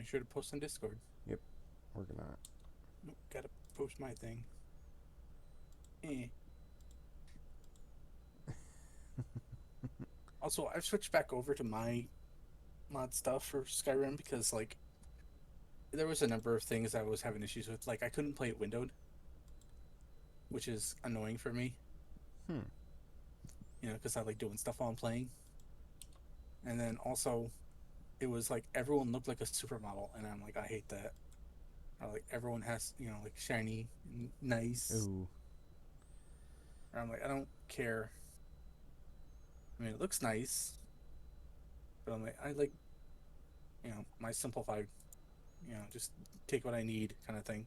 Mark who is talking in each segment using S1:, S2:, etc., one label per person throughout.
S1: Make sure to post on Discord.
S2: Yep, working on it.
S1: Nope, gotta post my thing. Eh. Also, I've switched back over to my mod stuff for Skyrim because like there was a number of things I was having issues with. Like I couldn't play it windowed, which is annoying for me.
S2: Hmm.
S1: Because I like doing stuff while I'm playing. And then also, it was like everyone looked like a supermodel, and I'm like, I hate that. Or like everyone has, like shiny, and nice.
S2: Ooh.
S1: Or I'm like, I don't care. I mean, it looks nice, but I'm like, I like, my simplified, just take what I need kind of thing.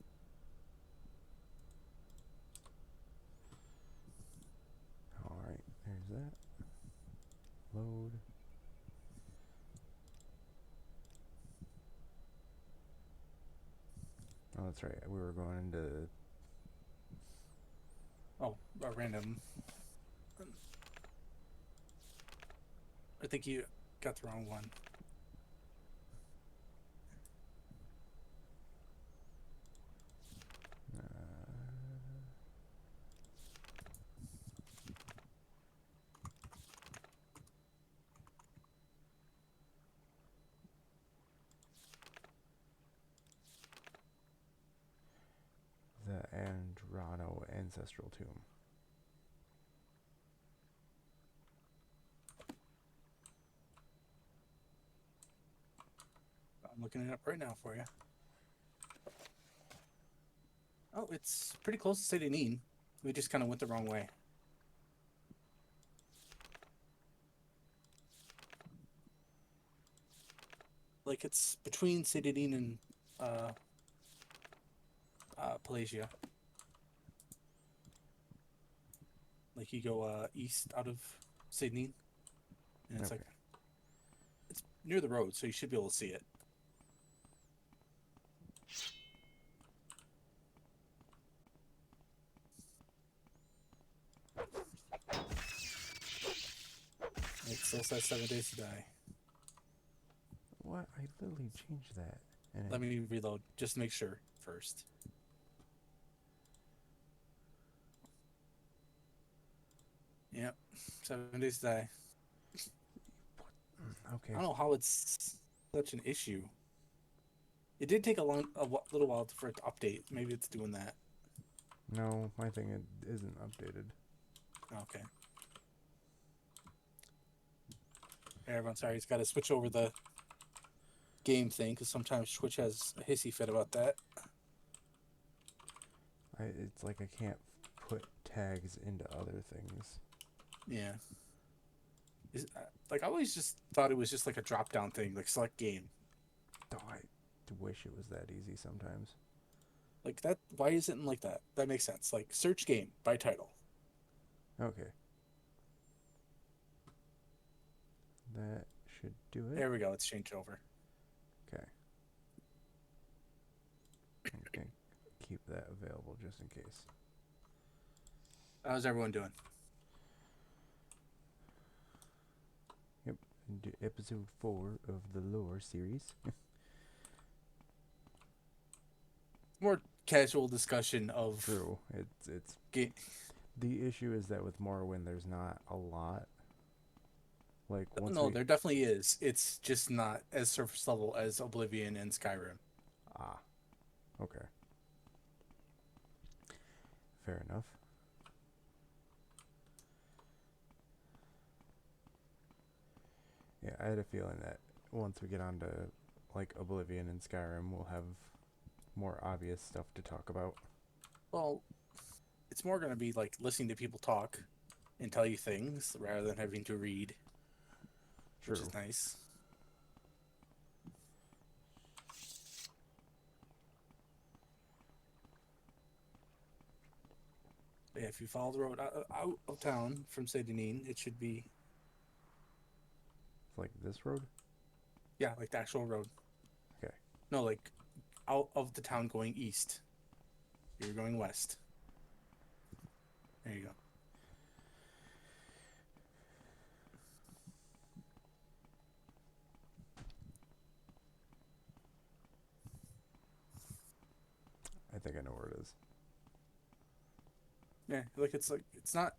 S2: All right. There's that. Load. Oh, that's right. We were going into.
S1: Oh, a random. I think you got the wrong one.
S2: The Andrano Ancestral Tomb.
S1: I'm looking it up right now for you. Oh, it's pretty close to City Neen. We just kind of went the wrong way. Like it's between City Neen and Pelagia. Like you go east out of Sydney, and it's like
S2: Okay.
S1: it's near the road, so you should be able to see it. It still says 7 days to die.
S2: What? I literally changed that. And
S1: Let me reload just to make sure first. Yep, 7 days to die. I
S2: okay.
S1: don't know how it's such an issue. It did take a little while for it to update. Maybe it's doing that.
S2: No, my thing isn't updated.
S1: Okay. Hey, everyone, sorry, he's got to switch over the game thing because sometimes Twitch has a hissy fit about that.
S2: It's like I can't put tags into other things.
S1: Yeah. Like I always just thought it was just like a drop down thing, like select game.
S2: Oh, I wish it was that easy sometimes.
S1: Like that. Why isn't it like that? That makes sense. Like search game by title.
S2: Okay. That should do it.
S1: There we go. Let's change it over.
S2: Okay. Okay. Keep that available just in case.
S1: How's everyone doing?
S2: Yep. Episode 4 of the lore series.
S1: More casual discussion of
S2: True. It's
S1: game.
S2: the issue is that with Morrowind there's not a lot. Like once
S1: No,
S2: we
S1: there definitely is. It's just not as surface level as Oblivion and Skyrim.
S2: ah, okay. Fair enough. Yeah, I had a feeling that once we get onto like Oblivion and Skyrim, we'll have more obvious stuff to talk about.
S1: Well, it's more going to be like listening to people talk and tell you things rather than having to read, which
S2: True.
S1: is nice. But yeah, if you follow the road out of town from Sedinin, it should be
S2: It's like this road.
S1: yeah, like the actual road.
S2: Okay.
S1: No, like out of the town going east. You're going west. There you go.
S2: think I know where it is.
S1: Yeah, like it's not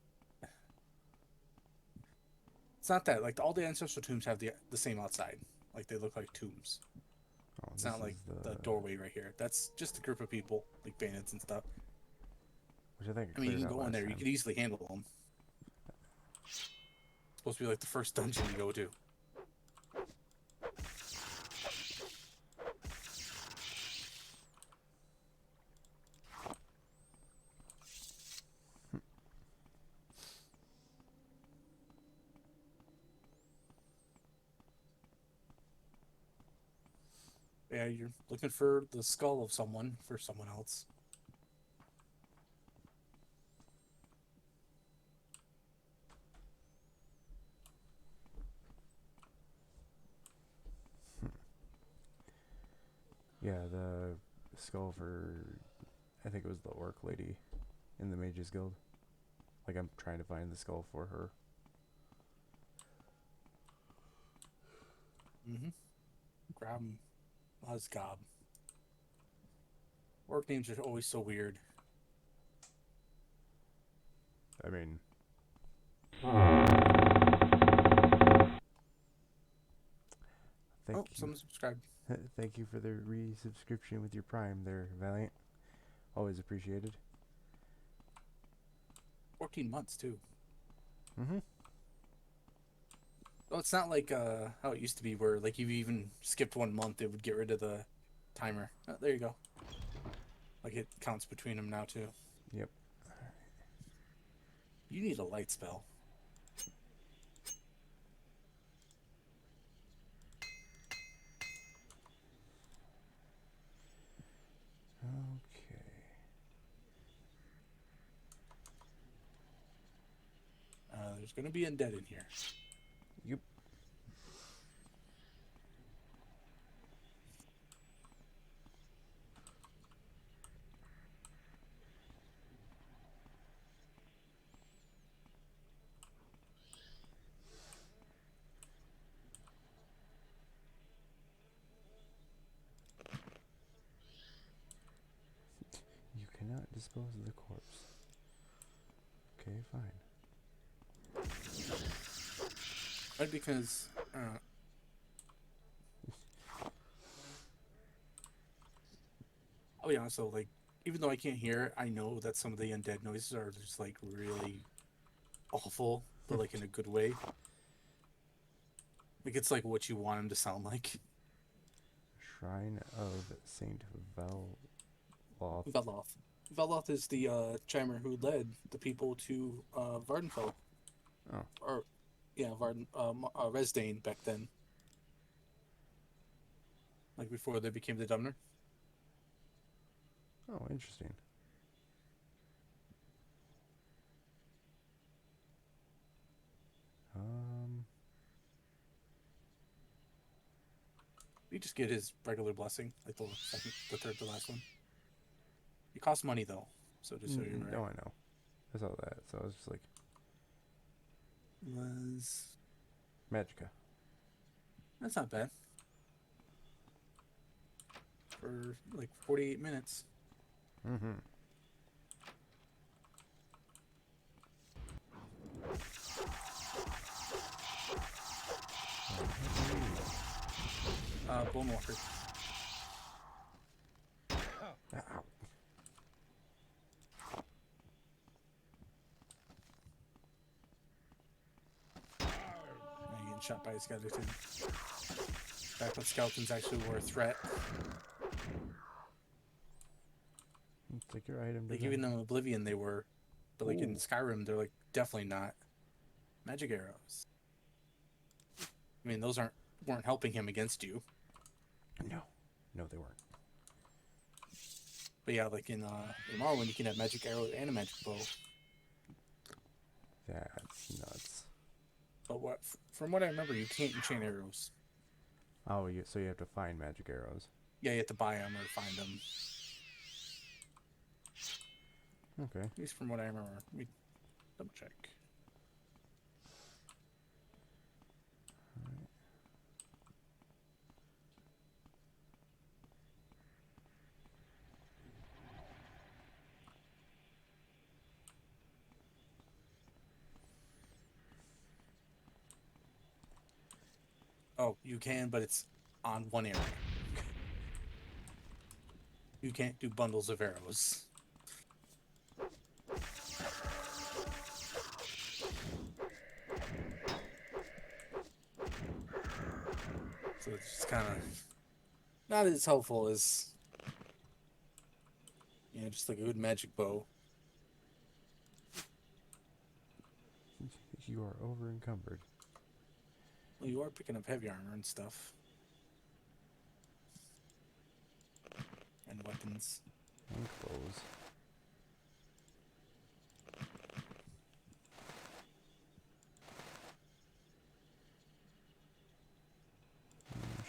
S1: that like all the ancestral tombs have the same outside. Like they look like tombs.
S2: Oh,
S1: It's
S2: this
S1: not like
S2: is
S1: the
S2: the...
S1: doorway right here. That's just a group of people, like bandits and stuff.
S2: Which I think I
S1: I mean, you
S2: cleared
S1: can
S2: out
S1: go in
S2: last
S1: there. You
S2: time.
S1: could easily handle them. It's supposed to be like the first dungeon you go to. Yeah, you're looking for the skull of someone for someone else.
S2: Yeah, the skull for... I think it was the orc lady in the Mages Guild. Like, I'm trying to find the skull for her.
S1: Mm-hmm. Grab him. Gob. Orc names are always so weird.
S2: I mean...
S1: Oh,
S2: Thank you.
S1: someone subscribed.
S2: Thank you for the resubscription with your Prime there, Valiant. Always appreciated.
S1: 14 months too.
S2: Mm-hmm.
S1: Well, it's not like how it used to be, where like if you even skipped 1 month, it would get rid of the timer. Oh, there you go. Like it counts between them now too.
S2: Yep.
S1: You need a light spell.
S2: Okay.
S1: There's gonna be undead in here.
S2: Yep. You cannot dispose of the corpse. Okay, fine.
S1: Right, because I'll be honest though, like even though I can't hear it, I know that some of the undead noises are just like really awful, but like in a good way. Like it's like what you want them to sound like.
S2: Shrine of Saint Veloth.
S1: Veloth. Veloth is the chimer who led the people to Vardenfell.
S2: Oh.
S1: Or yeah, Resdane back then. Like before they became the Dumner.
S2: Oh, interesting. Um,
S1: You just get his regular blessing, like the third to last one. It costs money though, so just so you're aware.
S2: no, I know. I saw that, so I was just like,
S1: Was
S2: Magica.
S1: That's not bad for like 48 minutes.
S2: Mm-hmm.
S1: Bone Walker.
S2: Ow.
S1: Getting shot by a skeleton. Back when skeletons actually were a threat.
S2: Take your item.
S1: Like even in Oblivion they were, but like in Skyrim they're like definitely not. Magic arrows. I mean those weren't helping him against you.
S2: No, no, they weren't.
S1: But yeah, like in Morrowind you can have magic arrows and a magic bow.
S2: That's nuts.
S1: But from what I remember, you can't enchant arrows.
S2: Oh, so you have to find magic arrows.
S1: Yeah, you have to buy them or find them.
S2: Okay.
S1: At least from what I remember. Let me double check.
S2: Alright.
S1: Oh, you can, but it's on one area. You can't do bundles of arrows. So it's just kind of not as helpful as, just like a good magic bow.
S2: You are over encumbered.
S1: Well, you are picking up heavy armor and stuff and weapons.
S2: And clothes.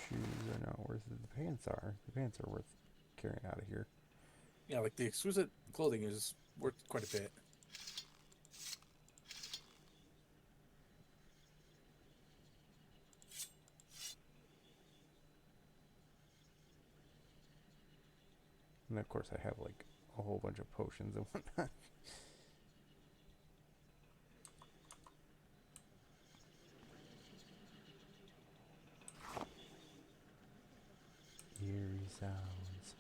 S2: Shoes are not worth it. The pants are. The pants are worth carrying out of here.
S1: Yeah, like the exquisite clothing is worth quite a bit.
S2: And of course, I have like a whole bunch of potions and whatnot. Eerie sounds.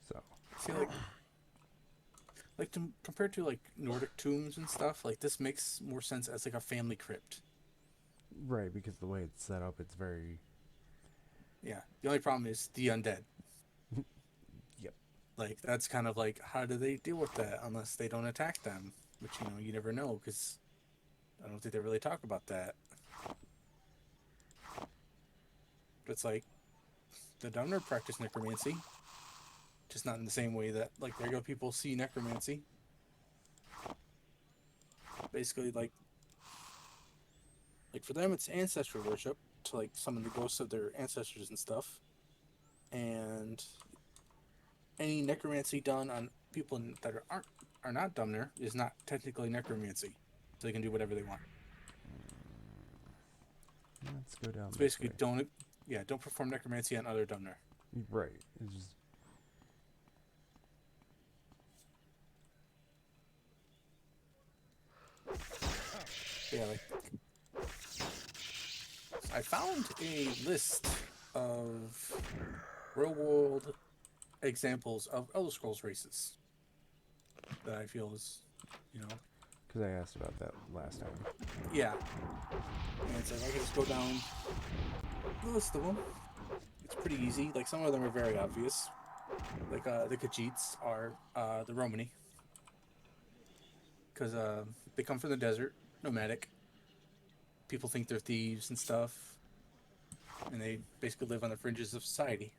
S2: So,
S1: See, compared to like Nordic tombs and stuff, like this makes more sense as like a family crypt.
S2: right, because the way it's set up, it's very.
S1: Yeah. The only problem is the undead.
S2: Yep.
S1: Like that's kind of like how do they deal with that unless they don't attack them, which you never know because I don't think they really talk about that. But it's like the Dumner practice necromancy, just not in the same way that like regular people see necromancy. Basically, like for them, it's ancestor worship to like summon the ghosts of their ancestors and stuff, and any necromancy done on people that are not Dumner is not technically necromancy, so they can do whatever they want.
S2: Let's go down
S1: It's
S2: this
S1: basically
S2: way.
S1: don't perform necromancy on other Dumner.
S2: Right. It's just.
S1: Yeah, like I found a list of real world examples of Elder Scrolls races that I feel is, you know,
S2: Because I asked about that last time.
S1: yeah. And it's like I can just go down the list of them. It's pretty easy. Like some of them are very obvious. Like the Khajiits are the Romani because they come from the desert, nomadic. People think they're thieves and stuff, and they basically live on the fringes of society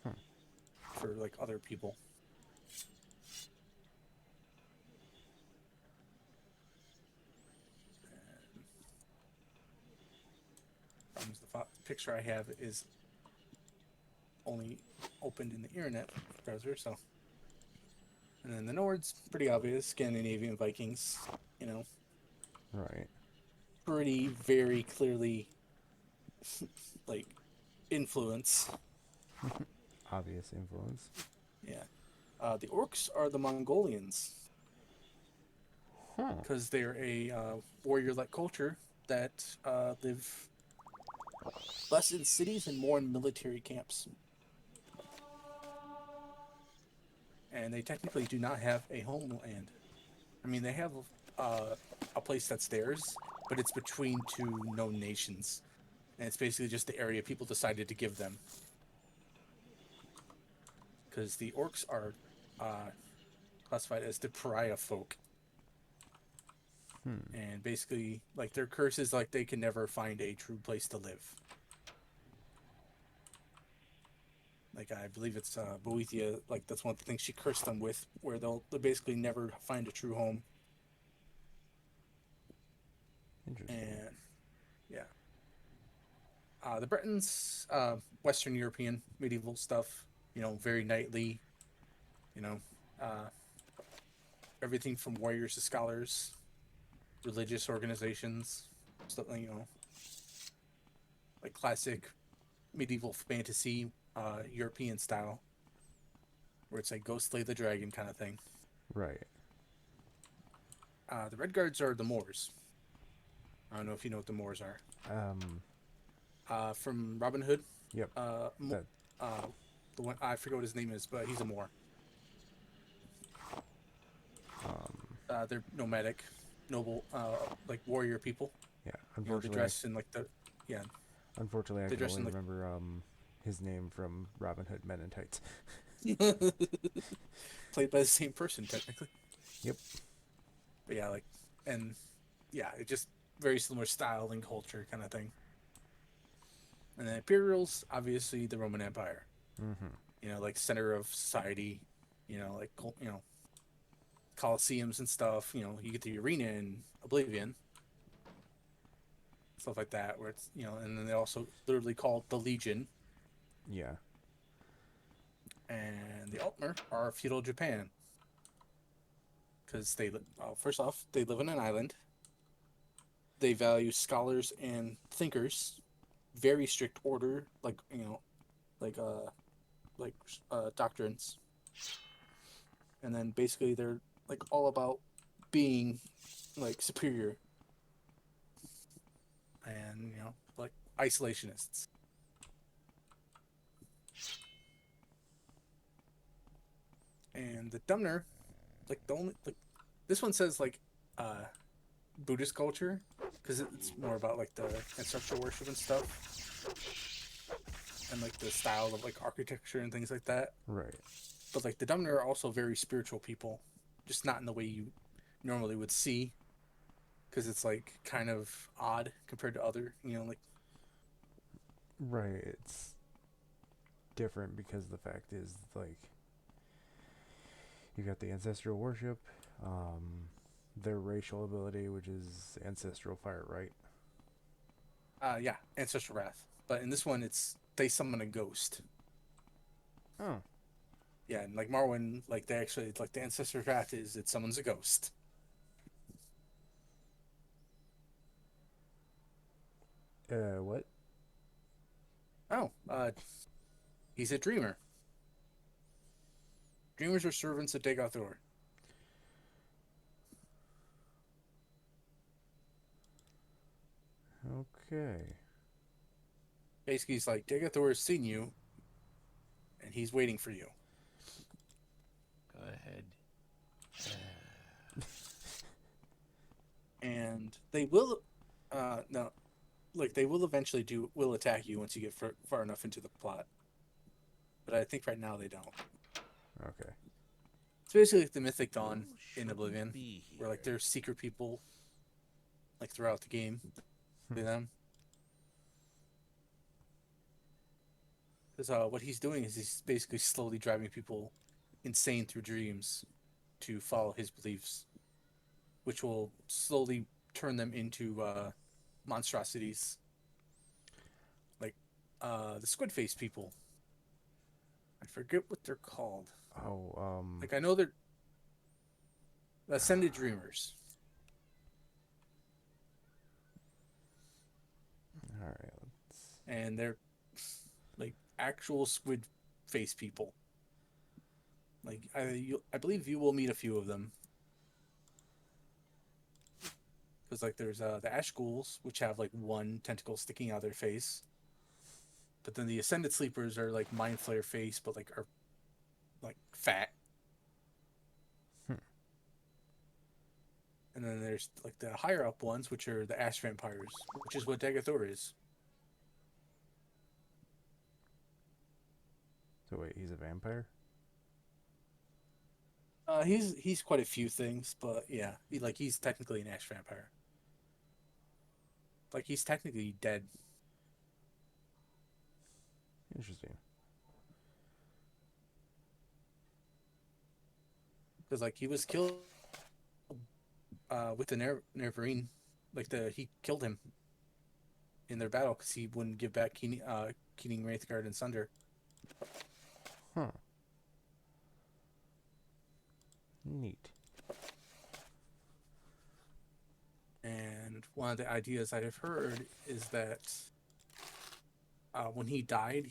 S2: Hmm.
S1: for like other people. The picture I have is only opened in the internet browser, so. And then the Nords, pretty obvious, Scandinavian Vikings, you know,
S2: Right.
S1: pretty very clearly like influence.
S2: Obvious influence.
S1: Yeah. The Orcs are the Mongolians
S2: Huh.
S1: because they're a warrior-like culture that live less in cities and more in military camps. And they technically do not have a homeland. I mean, they have uh, a place that's theirs, but it's between two known nations. And it's basically just the area people decided to give them. Because the orcs are uh, classified as the pariah folk.
S2: Hmm.
S1: And basically, like, their curse is like they can never find a true place to live. Like, I believe it's Boethia, like, that's one of the things she cursed them with, where they'll basically never find a true home.
S2: Interesting.
S1: And yeah, the Bretons, Western European medieval stuff. Very knightly. You know, uh, everything from warriors to scholars, religious organizations, stuff like like classic medieval fantasy, European style, where it's like go slay the dragon kind of thing.
S2: Right.
S1: The Red Guards are the Moors. I don't know if you know what the Moors are.
S2: Um.
S1: From Robin Hood.
S2: Yep.
S1: Uh,
S2: That.
S1: uh, the one I forget what his name is, but he's a Moor.
S2: Um.
S1: They're nomadic, noble, like warrior people.
S2: Yeah.
S1: They
S2: Unfortunately,
S1: dress in like yeah,
S2: I
S1: they
S2: can
S1: dress
S2: only
S1: in like
S2: remember his name from Robin Hood Men in Tights.
S1: played by the same person technically.
S2: Yep.
S1: But yeah, and yeah, it just very similar style and culture kind of thing. And then Imperials, obviously the Roman Empire.
S2: Mm-hmm.
S1: Like center of society. Like coliseums and stuff. You get the arena in Oblivion, stuff like that, where it's and then they also literally called the Legion.
S2: Yeah.
S1: And the Altmer are feudal Japan because first off they live on an island. They value scholars and thinkers, very strict order, like like doctrines, and then basically they're like all about being like superior and like isolationists. And the Dumner, like the only like this one says like uh Buddhist culture because it's more about like the ancestral worship and stuff and like the style of like architecture and things like that.
S2: Right.
S1: But like the Dumner are also very spiritual people, just not in the way you normally would see because it's like kind of odd compared to other, like
S2: Right. It's different because the fact is like you got the ancestral worship, their racial ability, which is ancestral fire, right?
S1: yeah, ancestral wrath. But in this one, it's they summon a ghost.
S2: Oh.
S1: Yeah, and like Morrowind, like they actually it's like the ancestral wrath is it summons a ghost.
S2: What?
S1: Oh, he's a dreamer. Dreamers are servants of Degathor.
S2: Okay.
S1: Basically, he's like Degathor has seen you, and he's waiting for you.
S3: Go ahead.
S1: And they will, no, like they will eventually will attack you once you get far enough into the plot. But I think right now they don't.
S2: Okay.
S1: It's basically like the Mythic Dawn
S3: You
S1: in
S3: shouldn't
S1: Oblivion,
S3: be
S1: where like
S3: here.
S1: there's secret people like throughout the game. Them because what he's doing is he's basically slowly driving people insane through dreams to follow his beliefs, which will slowly turn them into monstrosities like the squid face people. I forget what they're called.
S2: Oh,
S1: Like I know they're ascended dreamers,
S2: all right. Let's.
S1: and they're like actual squid face people. Like I believe you will meet a few of them because like there's the ash ghouls which have like one tentacle sticking out of their face, but then the ascended sleepers are like mind flare face, but like are like fat.
S2: Hmm.
S1: And then there's like the higher up ones, which are the ash vampires, which is what Degathor is.
S2: So wait, he's a vampire?
S1: He's quite a few things, but yeah, he's technically an ash vampire. Like he's technically dead
S2: Interesting.
S1: because like he was killed with the Neverine. he killed him in their battle because he wouldn't give back Keening, Wraithguard, and Sunder.
S2: Huh. Neat.
S1: And one of the ideas I have heard is that when he died,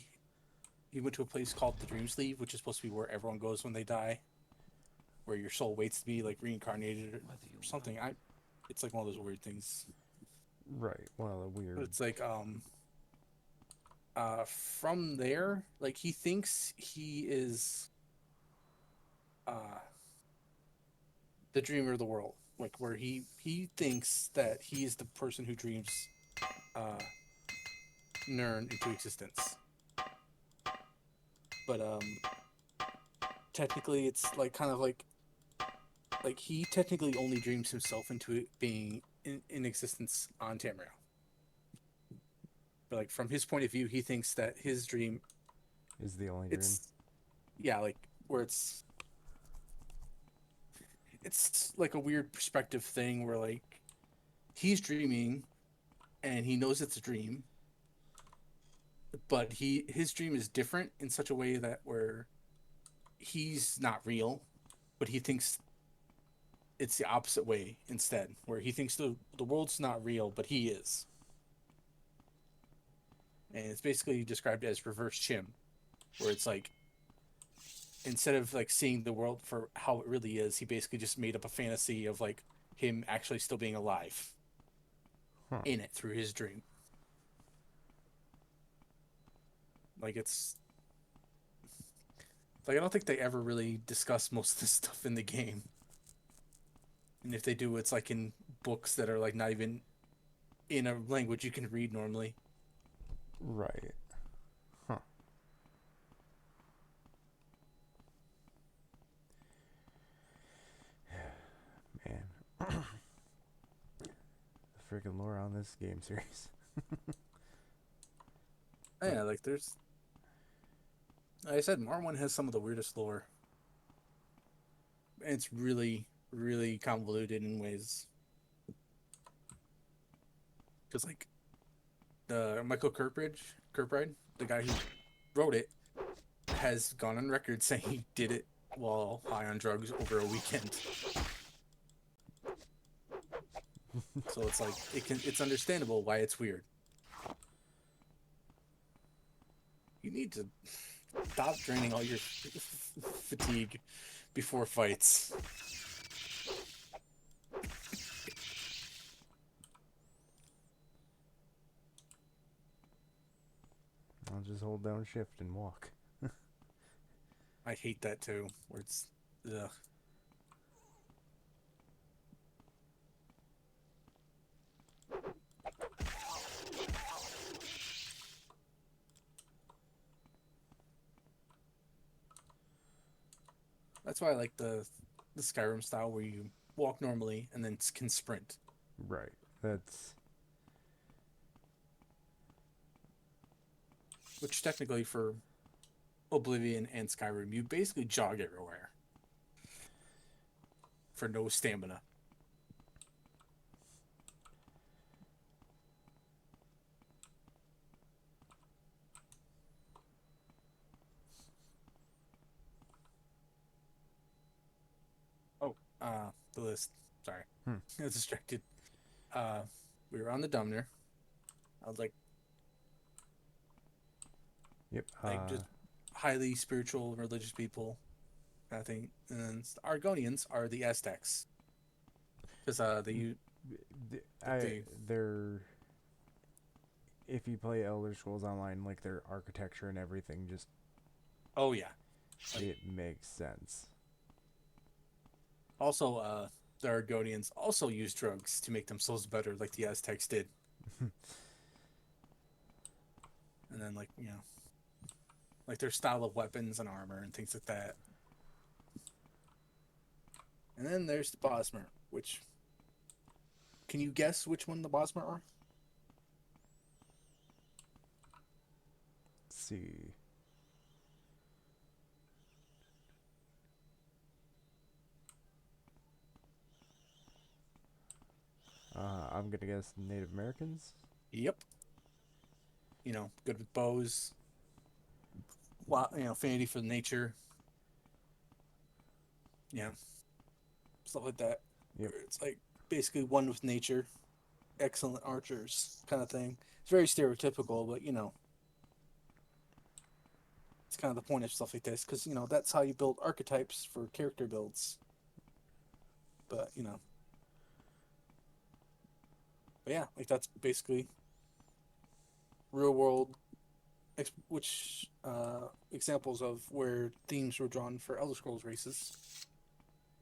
S1: he went to a place called the Dream Sleeve, which is supposed to be where everyone goes when they die, where your soul waits to be like reincarnated or something. It's like one of those weird things.
S2: Right. One of the
S1: But
S2: weird.
S1: it's like from there, like he thinks he is the dreamer of the world, like where he thinks that he is the person who dreams Nirn into existence. But technically, it's like kind of like he technically only dreams himself into it being in existence on Tamriel. But like from his point of view, he thinks that his dream
S2: Is the only dream.
S1: Like where it's like a weird perspective thing where like he's dreaming and he knows it's a dream, but his dream is different in such a way that where he's not real, but he thinks it's the opposite way instead, where he thinks the world's not real, but he is. And it's basically described as reverse chim, where it's like instead of like seeing the world for how it really is, he basically just made up a fantasy of like him actually still being alive in it through his dream. Like it's like I don't think they ever really discuss most of this stuff in the game. And if they do, it's like in books that are like not even in a language you can read normally.
S2: Right. Huh. Man. The freaking lore on this game series.
S1: Yeah, like there's like I said, Morrowind has some of the weirdest lore. And it's really, really convoluted in ways. Because like the Michael Kirkbride, the guy who wrote it, has gone on record saying he did it while high on drugs over a weekend. So it's like it's understandable why it's weird. You need to stop draining all your fatigue before fights.
S2: I'll just hold down shift and walk.
S1: I hate that too, where it's ugh. That's why I like the Skyrim style where you walk normally and then can sprint.
S2: Right. That's
S1: Which technically for Oblivion and Skyrim, you basically jog everywhere for no stamina. Oh, the list. Sorry. I was distracted. We were on the Dumner. I was like
S2: yep.
S1: just highly spiritual, religious people, kind of thing. And then the Argonians are the Aztecs, because
S2: they're if you play Elder Scrolls Online, like their architecture and everything, just
S1: oh yeah,
S2: it makes sense.
S1: Also, the Argonians also use drugs to make themselves better, like the Aztecs did. And then, like, you know, like their style of weapons and armor and things like that. And then there's the Bosmer, which... Can you guess which one the Bosmer are?
S2: Let's see. I'm gonna guess Native Americans.
S1: Yep. You know, good with bows. You know, affinity for nature. Yeah, stuff like that.
S2: Yep.
S1: It's like basically one with nature, excellent archers kind of thing. It's very stereotypical, but you know, it's kind of the point of stuff like this because you know that's how you build archetypes for character builds. But you know, but yeah, like that's basically real world, which examples of where themes were drawn for Elder Scrolls races.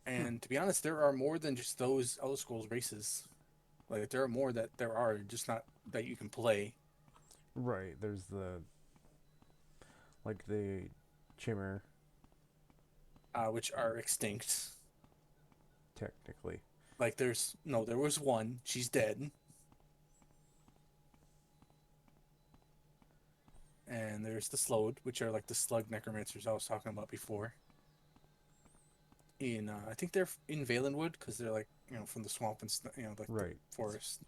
S1: And to be honest, there are more than just those Elder Scrolls races. Like there are more that there are, just not that you can play.
S2: Right. There's the Chimmer,
S1: Which are extinct.
S2: technically.
S1: Like there was one. She's dead. And there's the Slowed, which are like the slug necromancers I was talking about before. I think they're in Valenwood because they're like from the swamp and like
S2: Right.
S1: the forest.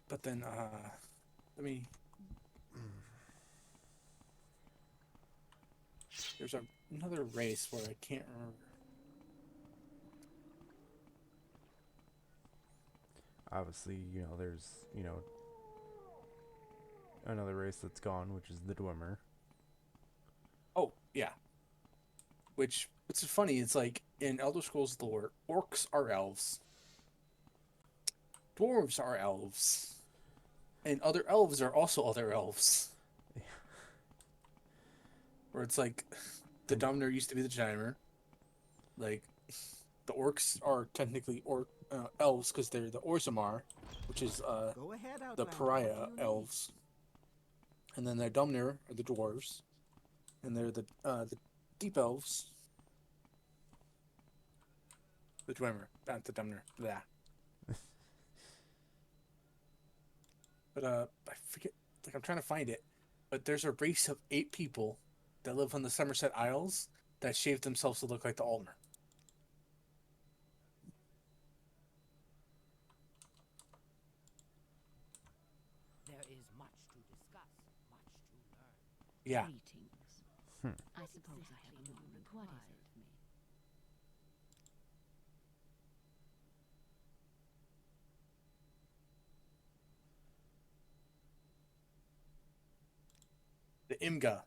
S1: But then let me. There's another race where I can't remember.
S2: Obviously, there's another race that's gone, which is the Dwemer.
S1: Oh yeah. Which it's funny. It's like in Elder Scrolls lore, orcs are elves, dwarves are elves, and other elves are also other elves. Where it's like the Domner used to be the Chimer. Like the orcs are technically elves because they're the Orzammar, which is
S4: Go ahead,
S1: the
S4: Outlander.
S1: pariah
S4: What do you need?
S1: elves. And then the Domner are the dwarves, and they're the deep elves. The Dwemer, not the Domner. Blah. But I forget. Like I'm trying to find it, but there's a race of 8 people that live on the Somerset Isles that shave themselves to look like the Altmer.
S5: There is much to discuss, much to learn.
S1: Yeah.
S5: Greetings. I suppose I have a moment. What is it? Me?
S1: The Imga.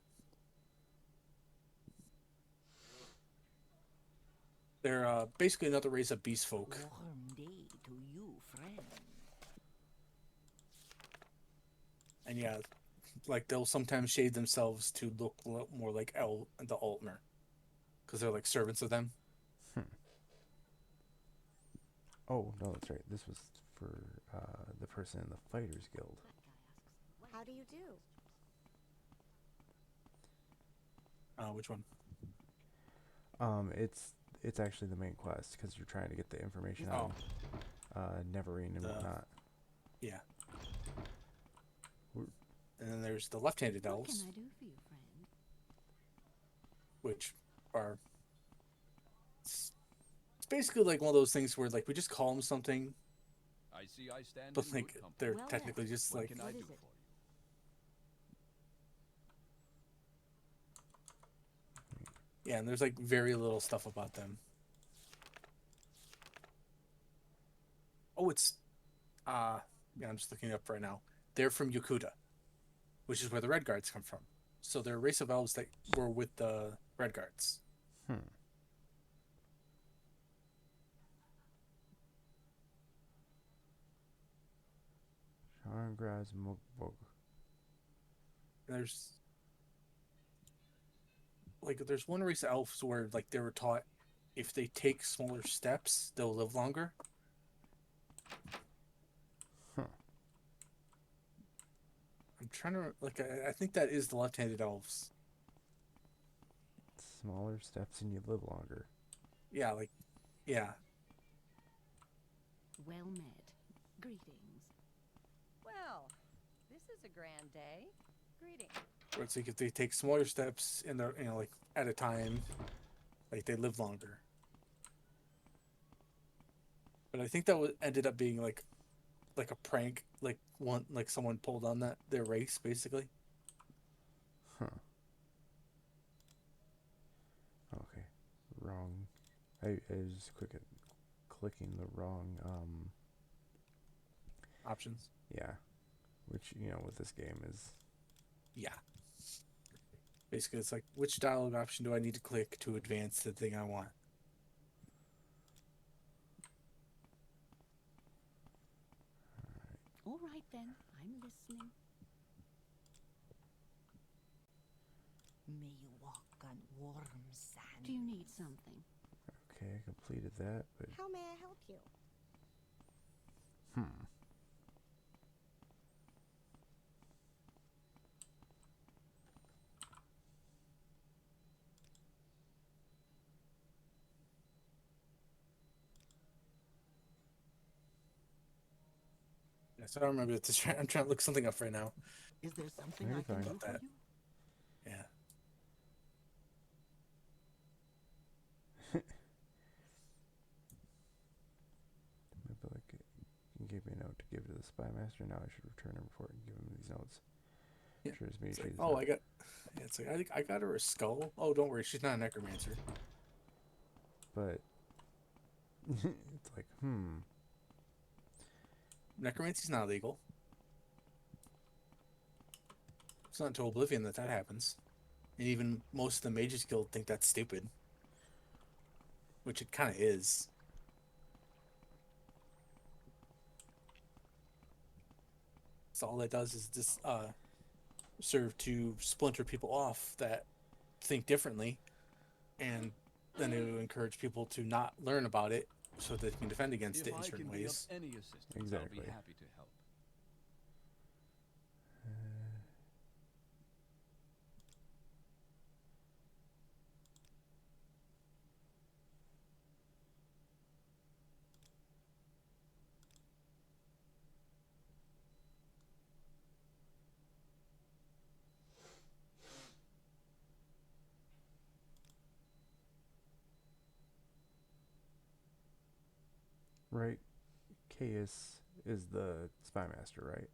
S1: They're basically another race of beast folk.
S5: Warm day to you, friend.
S1: And yeah, like they'll sometimes shade themselves to look more like the Altmer, because they're like servants of them.
S2: Oh, no, that's right. This was for the person in the Fighters Guild.
S6: How do you do?
S1: Which one?
S2: It's actually the main quest because you're trying to get the information on Neverine and whatnot.
S1: Yeah. And then there's the left-handed
S5: What
S1: elves,
S5: can I do for you, friend?
S1: which are it's basically like one of those things where like we just call them something,
S7: I see I stand
S1: but
S7: in
S1: like
S7: good company.
S1: they're
S5: Well,
S1: technically
S5: yes.
S1: just
S7: What
S1: like
S7: can I
S5: What
S7: do
S5: is
S7: for
S5: it?
S7: you?
S1: yeah, and there's like very little stuff about them. Oh, it's yeah, I'm just looking it up right now. They're from Yakuta, which is where the Red Guards come from. So they're a race of elves that were with the Red Guards.
S2: Sharngraz Mugbog.
S1: And there's one race of elves where like they were taught if they take smaller steps, they'll live longer. I'm trying to I think that is the left-handed elves.
S2: Smaller steps and you live longer.
S1: Yeah, yeah.
S5: Well met. Greetings.
S6: Well, this is a grand day. Greetings.
S1: Where it's like if they take smaller steps in their like at a time, like they live longer. But I think that ended up being like like a prank, like someone pulled on their race basically.
S2: Huh. Okay. Wrong. I was just clicking the wrong,
S1: Options.
S2: yeah. Which, you know, with this game is,
S1: Yeah. Basically, it's like which dialogue option do I need to click to advance the thing I want?
S5: All right then, I'm listening. May you walk on warm sand. Do you need something?
S2: okay, I completed that, but,
S6: How may I help you?
S2: hmm.
S1: Yeah, so I don't remember this. I'm trying to look something up right now.
S5: Is there something
S2: You're
S5: I can
S2: fine.
S5: do
S1: About
S5: for
S1: that.
S5: you?
S1: Yeah.
S2: Maybe like, you gave me a note to give to the spy master. Now I should return and report and give him these notes.
S1: Yeah.
S2: Sure as me,
S1: It's like,
S2: she's
S1: oh,
S2: not.
S1: I got. Yeah, it's like I think I got her a skull. Oh, don't worry, she's not a necromancer.
S2: But it's like,
S1: Necromancy's not legal. It's not until Oblivion that happens, and even most of the Mages Guild think that's stupid, which it kind of is. So all that does is just serve to splinter people off that think differently, and then to encourage people to not learn about it so they can defend against
S7: If
S1: it in
S7: I
S1: certain
S7: can be of
S1: ways.
S7: any assistance,
S2: Exactly.
S7: I'll be happy to help.
S2: right. Caius is the spy master, right?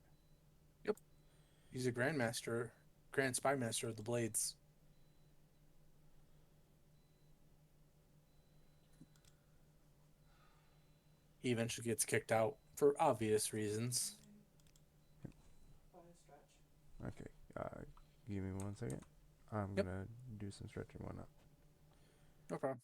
S1: Yep, he's a grandmaster, grand spy master of the Blades. He eventually gets kicked out for obvious reasons.
S2: Okay. Give me 1 second. I'm
S1: Yep,
S2: gonna do some stretching one up.
S1: no problem.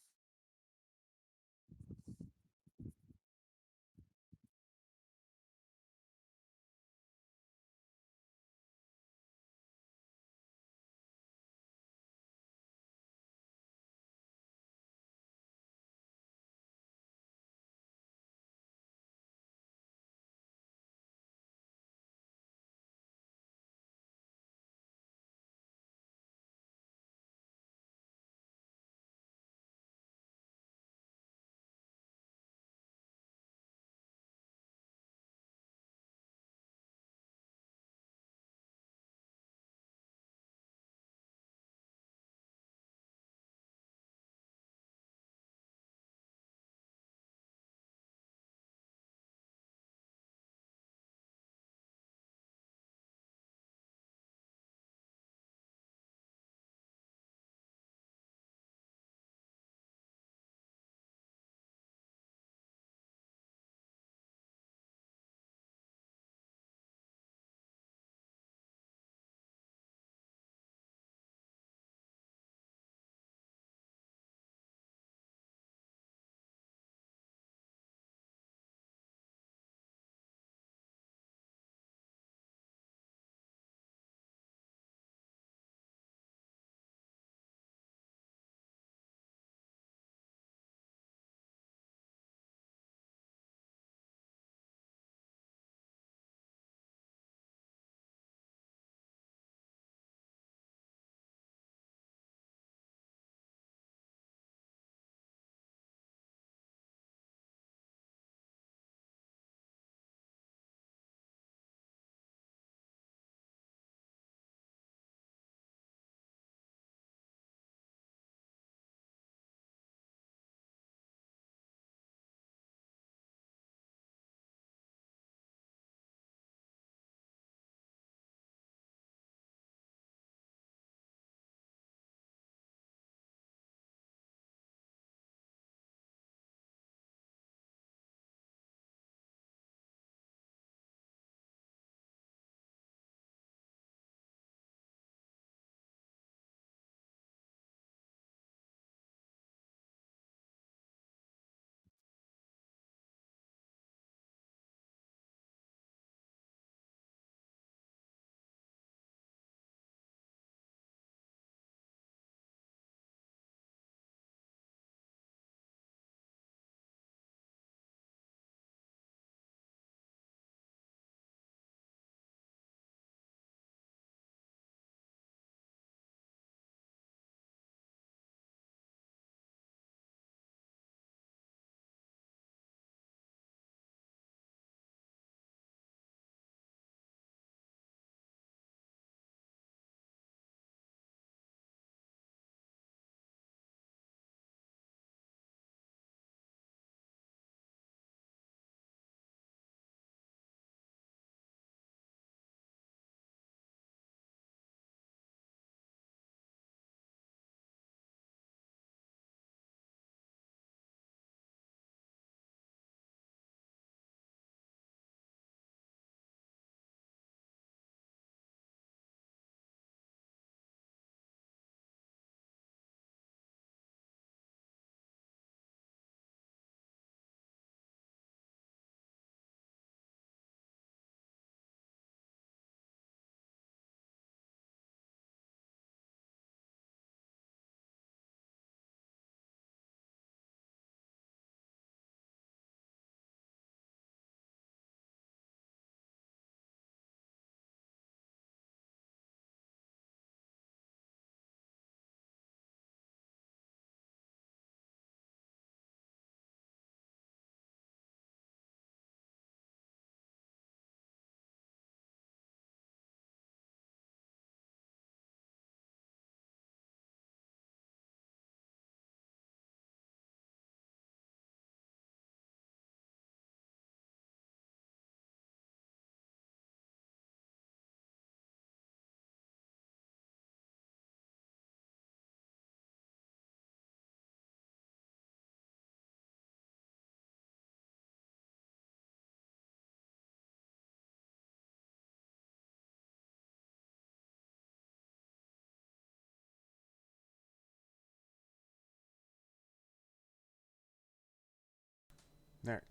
S2: Alright.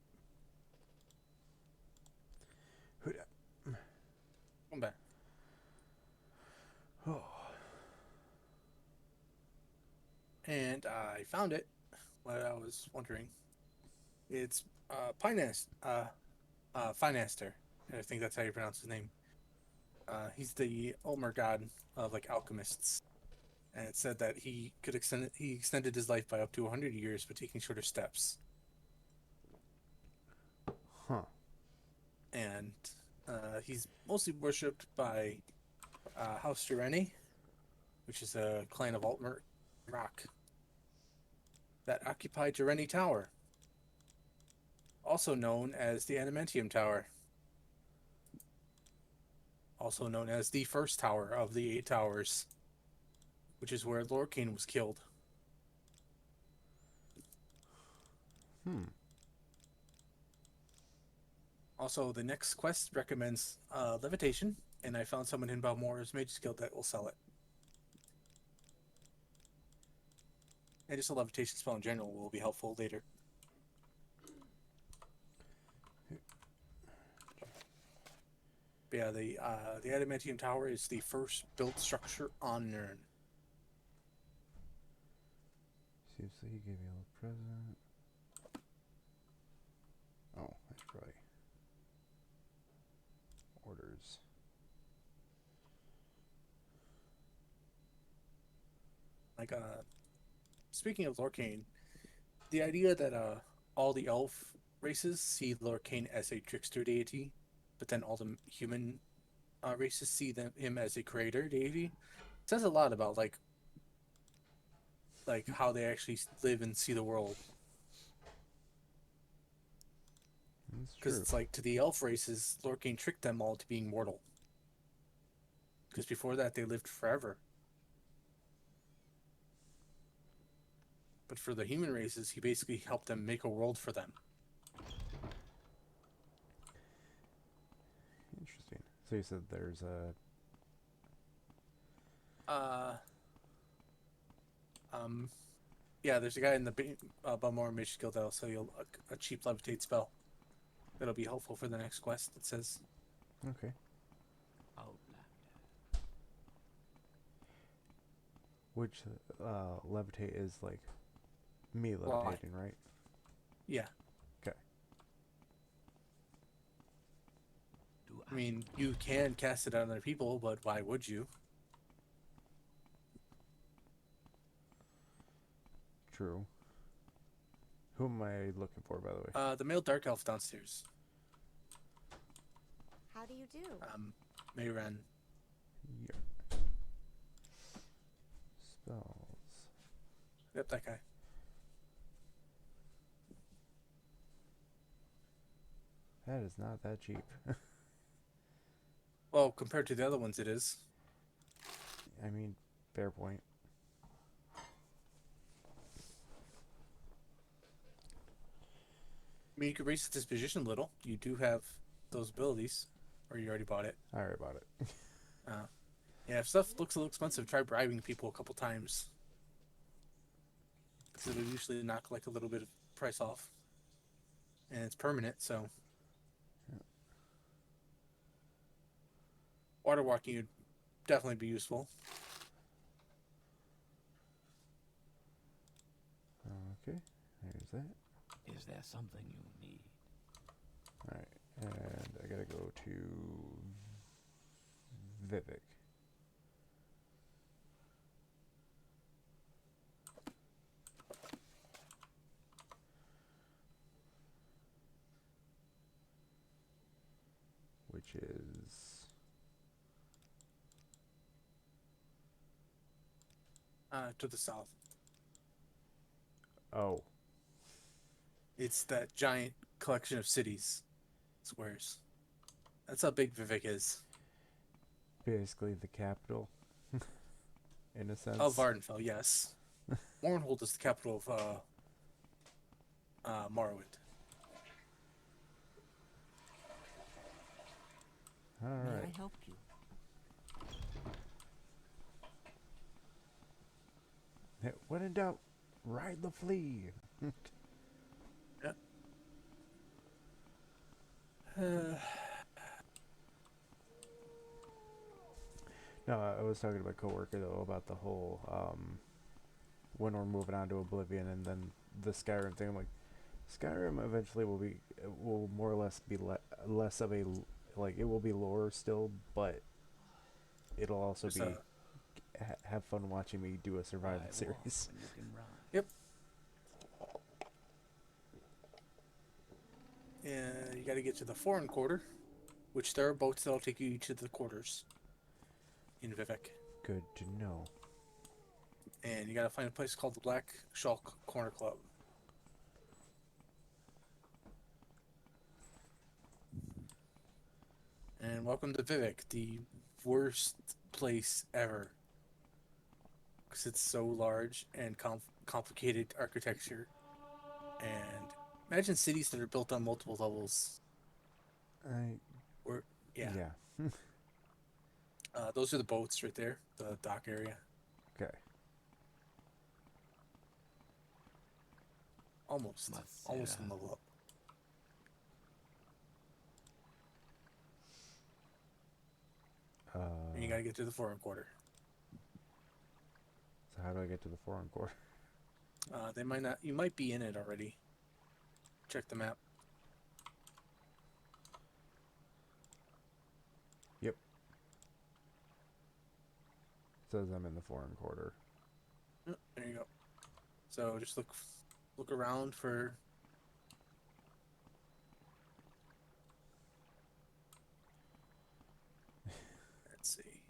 S1: Come back.
S2: Oh.
S1: And I found it. What I was wondering. It's Finaster. I think that's how you pronounce his name. He's the Ulmer god of like alchemists. And it said that he extended his life by up to 100 years, but taking shorter steps.
S2: Huh.
S1: And he's mostly worshipped by House Durrani, which is a clan of Altmer Rock that occupy Durrani Tower, also known as the Animentium Tower, also known as the first tower of the 8 towers, which is where Lorcain was killed. Also, the next quest recommends levitation, and I found someone in Balmora's Mage's Guild that will sell it. And just a levitation spell in general will be helpful later. But yeah, the Adamantium Tower is the first built structure on Nirn.
S2: Seems like he gave me a little present. Oh, that's right. Orders.
S1: Like, speaking of Lorcain, the idea that all the elf races see Lorcain as a trickster deity, but then all the human races see him as a creator deity, says a lot about like how they actually live and see the world.
S2: That's
S1: Because
S2: true.
S1: it's like, to the elf races, Lorcain tricked them all to being mortal. Because before that, they lived forever. But for the human races, he basically helped them make a world for them.
S2: Interesting. So you said there's a...
S1: Yeah, there's a guy in the Balmora Mage Guild that'll sell you a cheap levitate spell. That'll be helpful for the next quest, it says.
S2: Okay.
S3: Outlander.
S2: Which levitate is like me levitating, right?
S1: Yeah.
S2: Okay.
S1: I mean, you can cast it on other people, but why would you?
S2: True. Who am I looking for, by the way?
S1: The male dark elf downstairs.
S4: How do you do?
S1: Mayren.
S2: Yeah. Spells.
S1: Yep, that guy.
S2: That is not that cheap.
S1: Well, compared to the other ones, it is.
S2: I mean, fair point.
S1: I mean, you could raise its disposition a little. You do have those abilities, or you already bought it.
S2: I already bought it.
S1: Yeah, if stuff looks a little expensive, try bribing people a couple times. Because it'll usually knock like a little bit of price off. And it's permanent, so. Water walking would definitely be useful.
S2: Okay, there's that.
S3: Is there something you need?
S2: Alright, and I gotta go to Vivek. Which is...
S1: To the south.
S2: Oh.
S1: It's that giant collection of cities. Squares. That's how big Vivek is.
S2: Basically the capital. In a sense.
S1: Of Vardenfell, yes. Mournhold is the capital of Morrowind.
S5: May
S2: Alright.
S5: I help you?
S2: When in doubt, ride the flea.
S1: Yep.
S2: No, I was talking to my coworker though about the whole when we're moving on to Oblivion and then the Skyrim thing. I'm like, Skyrim eventually will more or less be less of a like it will be lore still, but it'll also
S1: There's
S2: be have fun watching me do a survival
S3: Why walk
S2: series.
S3: when you can run?
S1: Yep. And you got to get to the foreign quarter, which there are boats that'll take you to the quarters in Vivek.
S2: Good to know.
S1: And you got to find a place called the Black Shulk Corner Club. And welcome to Vivek, the worst place ever. Because it's so large and complicated architecture. And imagine cities that are built on multiple levels. Or, yeah.
S2: Yeah.
S1: Those are the boats right there, the dock area.
S2: Okay.
S1: Almost one
S3: Masera.
S1: level up. And you gotta get to the foreign quarter.
S2: So how do I get to the foreign quarter?
S1: They might not. You might be in it already. Check the map.
S2: Yep. Says I'm in the foreign quarter.
S1: Oh, there you go. So just look around for. Let's see.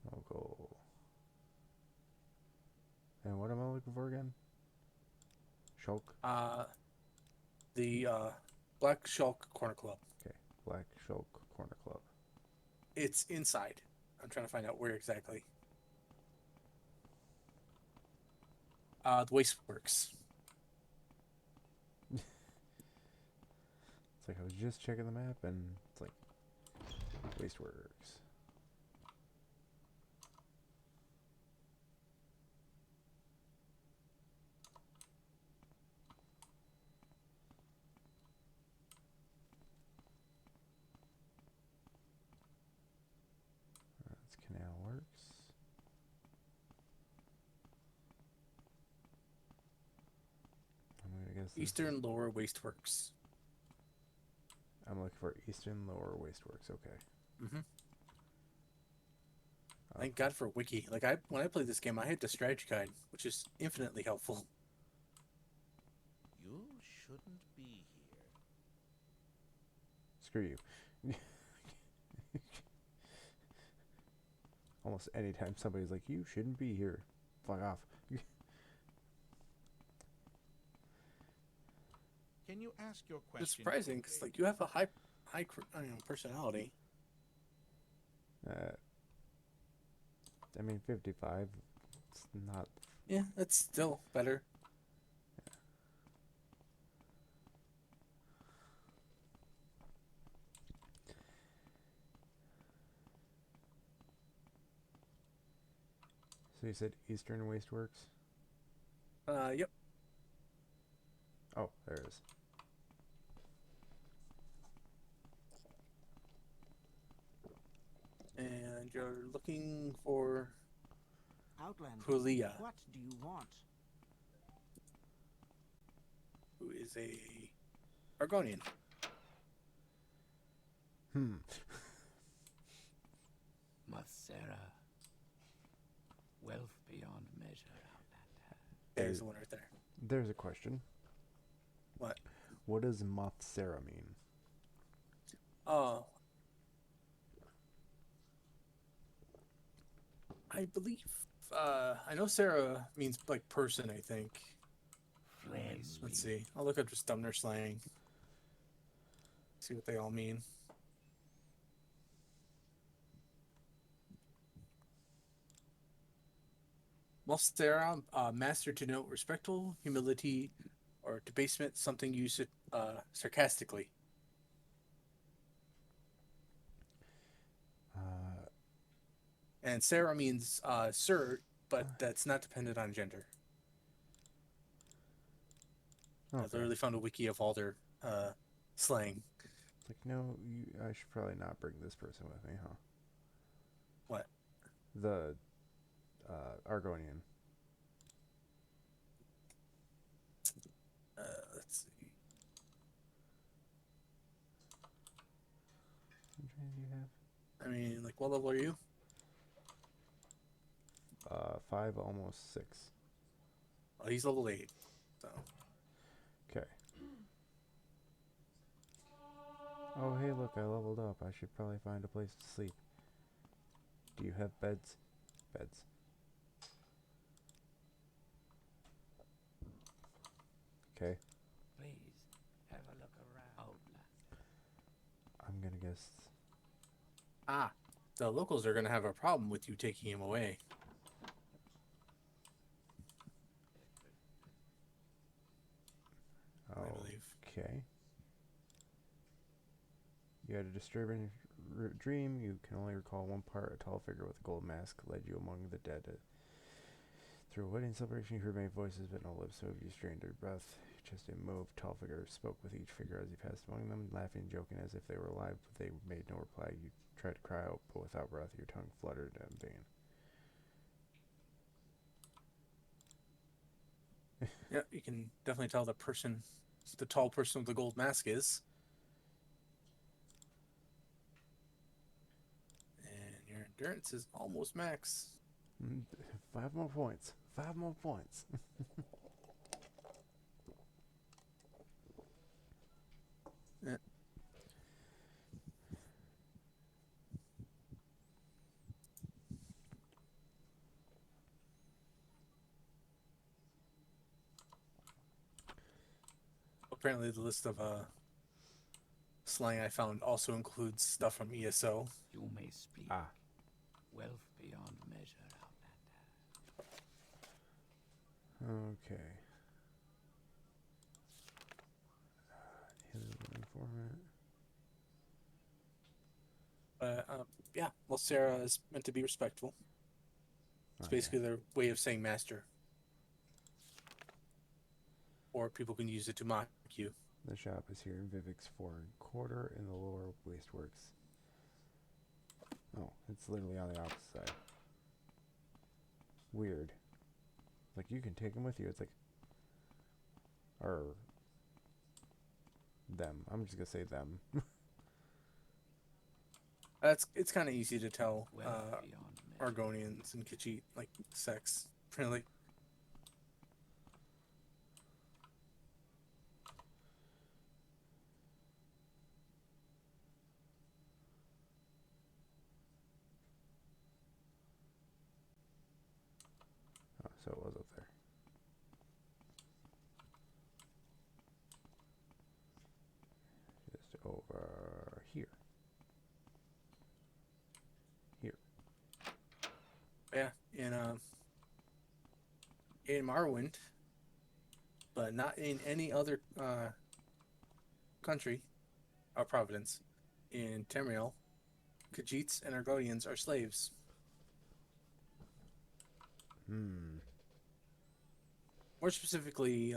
S2: I'll go. And what am I looking for again? Shulk?
S1: The Black Shulk Corner Club.
S2: Okay. Black Shulk Corner Club.
S1: It's inside. I'm trying to find out where exactly. The Wasteworks.
S2: It's like I was just checking the map and it's like Wasteworks. That's Canal Works. I'm gonna guess this-
S1: Eastern Lower Wasteworks.
S2: I'm looking for Eastern Lower Wasteworks. Okay.
S1: Mm-hmm. Thank God for Wiki. Like when I played this game, I had the strategy guide, which is infinitely helpful.
S4: You shouldn't be here.
S2: Screw you. Almost anytime somebody's like, you shouldn't be here. Fuck off.
S4: Can you ask your question?
S1: It's surprising because like you have a high personality.
S2: I mean, 55. It's not.
S1: Yeah, that's still better.
S2: So you said Eastern Wasteworks?
S1: Yep.
S2: Oh, there it is.
S1: And you're looking for
S8: Outlander,
S1: Julia,
S8: what do you want?
S1: who is a Argonian.
S3: Masera. Wealth beyond measure, Outlander.
S1: There's the one right there.
S2: There's a question.
S1: What?
S2: What does Mothsera mean?
S1: Oh. I believe, I know Sarah means like person, I think.
S3: Flame.
S1: Let's see. I'll look up just Dumner slang. See what they all mean. Sarah, master to note respectful, humility, or debasement, something used sarcastically. And Sarah means sir, but that's not dependent on gender. I
S2: Okay.
S1: literally found a wiki of all their slang.
S2: It's like, no, I should probably not bring this person with me, huh?
S1: What?
S2: The Argonian.
S1: Let's see.
S2: Which one do you have?
S1: I mean, like, what level are you?
S2: 5, almost 6.
S1: Oh, he's level 8. So,
S2: Okay. Oh, hey, look, I leveled up. I should probably find a place to sleep. Do you have beds? Beds. Okay.
S3: Please, have a look around. Outland.
S2: I'm gonna guess.
S1: the locals are going to have a problem with you taking him away. I believe.
S2: Okay. You had a disturbing dream. You can only recall one part. A tall figure with a gold mask led you among the dead. Through a wedding celebration, you heard many voices, but no lips moved. You strained your breath. Just a moved. Tall figure spoke with each figure as he passed among them, laughing and joking as if they were alive, but they made no reply. You tried to cry out, but without breath. Your tongue fluttered in vain.
S1: Yeah, you can definitely tell the tall person with the gold mask is. And your endurance is almost max.
S2: 5 more points. 5 more points.
S1: Yeah. Apparently, the list of slang I found also includes stuff from ESO.
S3: You may speak.
S2: Ah.
S3: Wealth beyond measure, Outlander.
S2: Okay. Hidden format.
S1: Yeah, well, Sarah is meant to be respectful. It's basically their way of saying master. Or people can use it to mock you.
S2: The shop is here in Vivek's foreign quarter in the lower wasteworks. Oh, it's literally on the opposite side. Weird. Like, you can take them with you. It's like... Or... them. I'm just gonna say them.
S1: It's kind of easy to tell
S3: Wealth beyond measure.
S1: Argonians and Khajiit, like, sex. Really.
S2: Oh, so it was up there. Just over here. Here.
S1: Yeah, in Morrowind, but not in any other country or province. In Tamriel, Khajiits and Argonians are slaves. More specifically,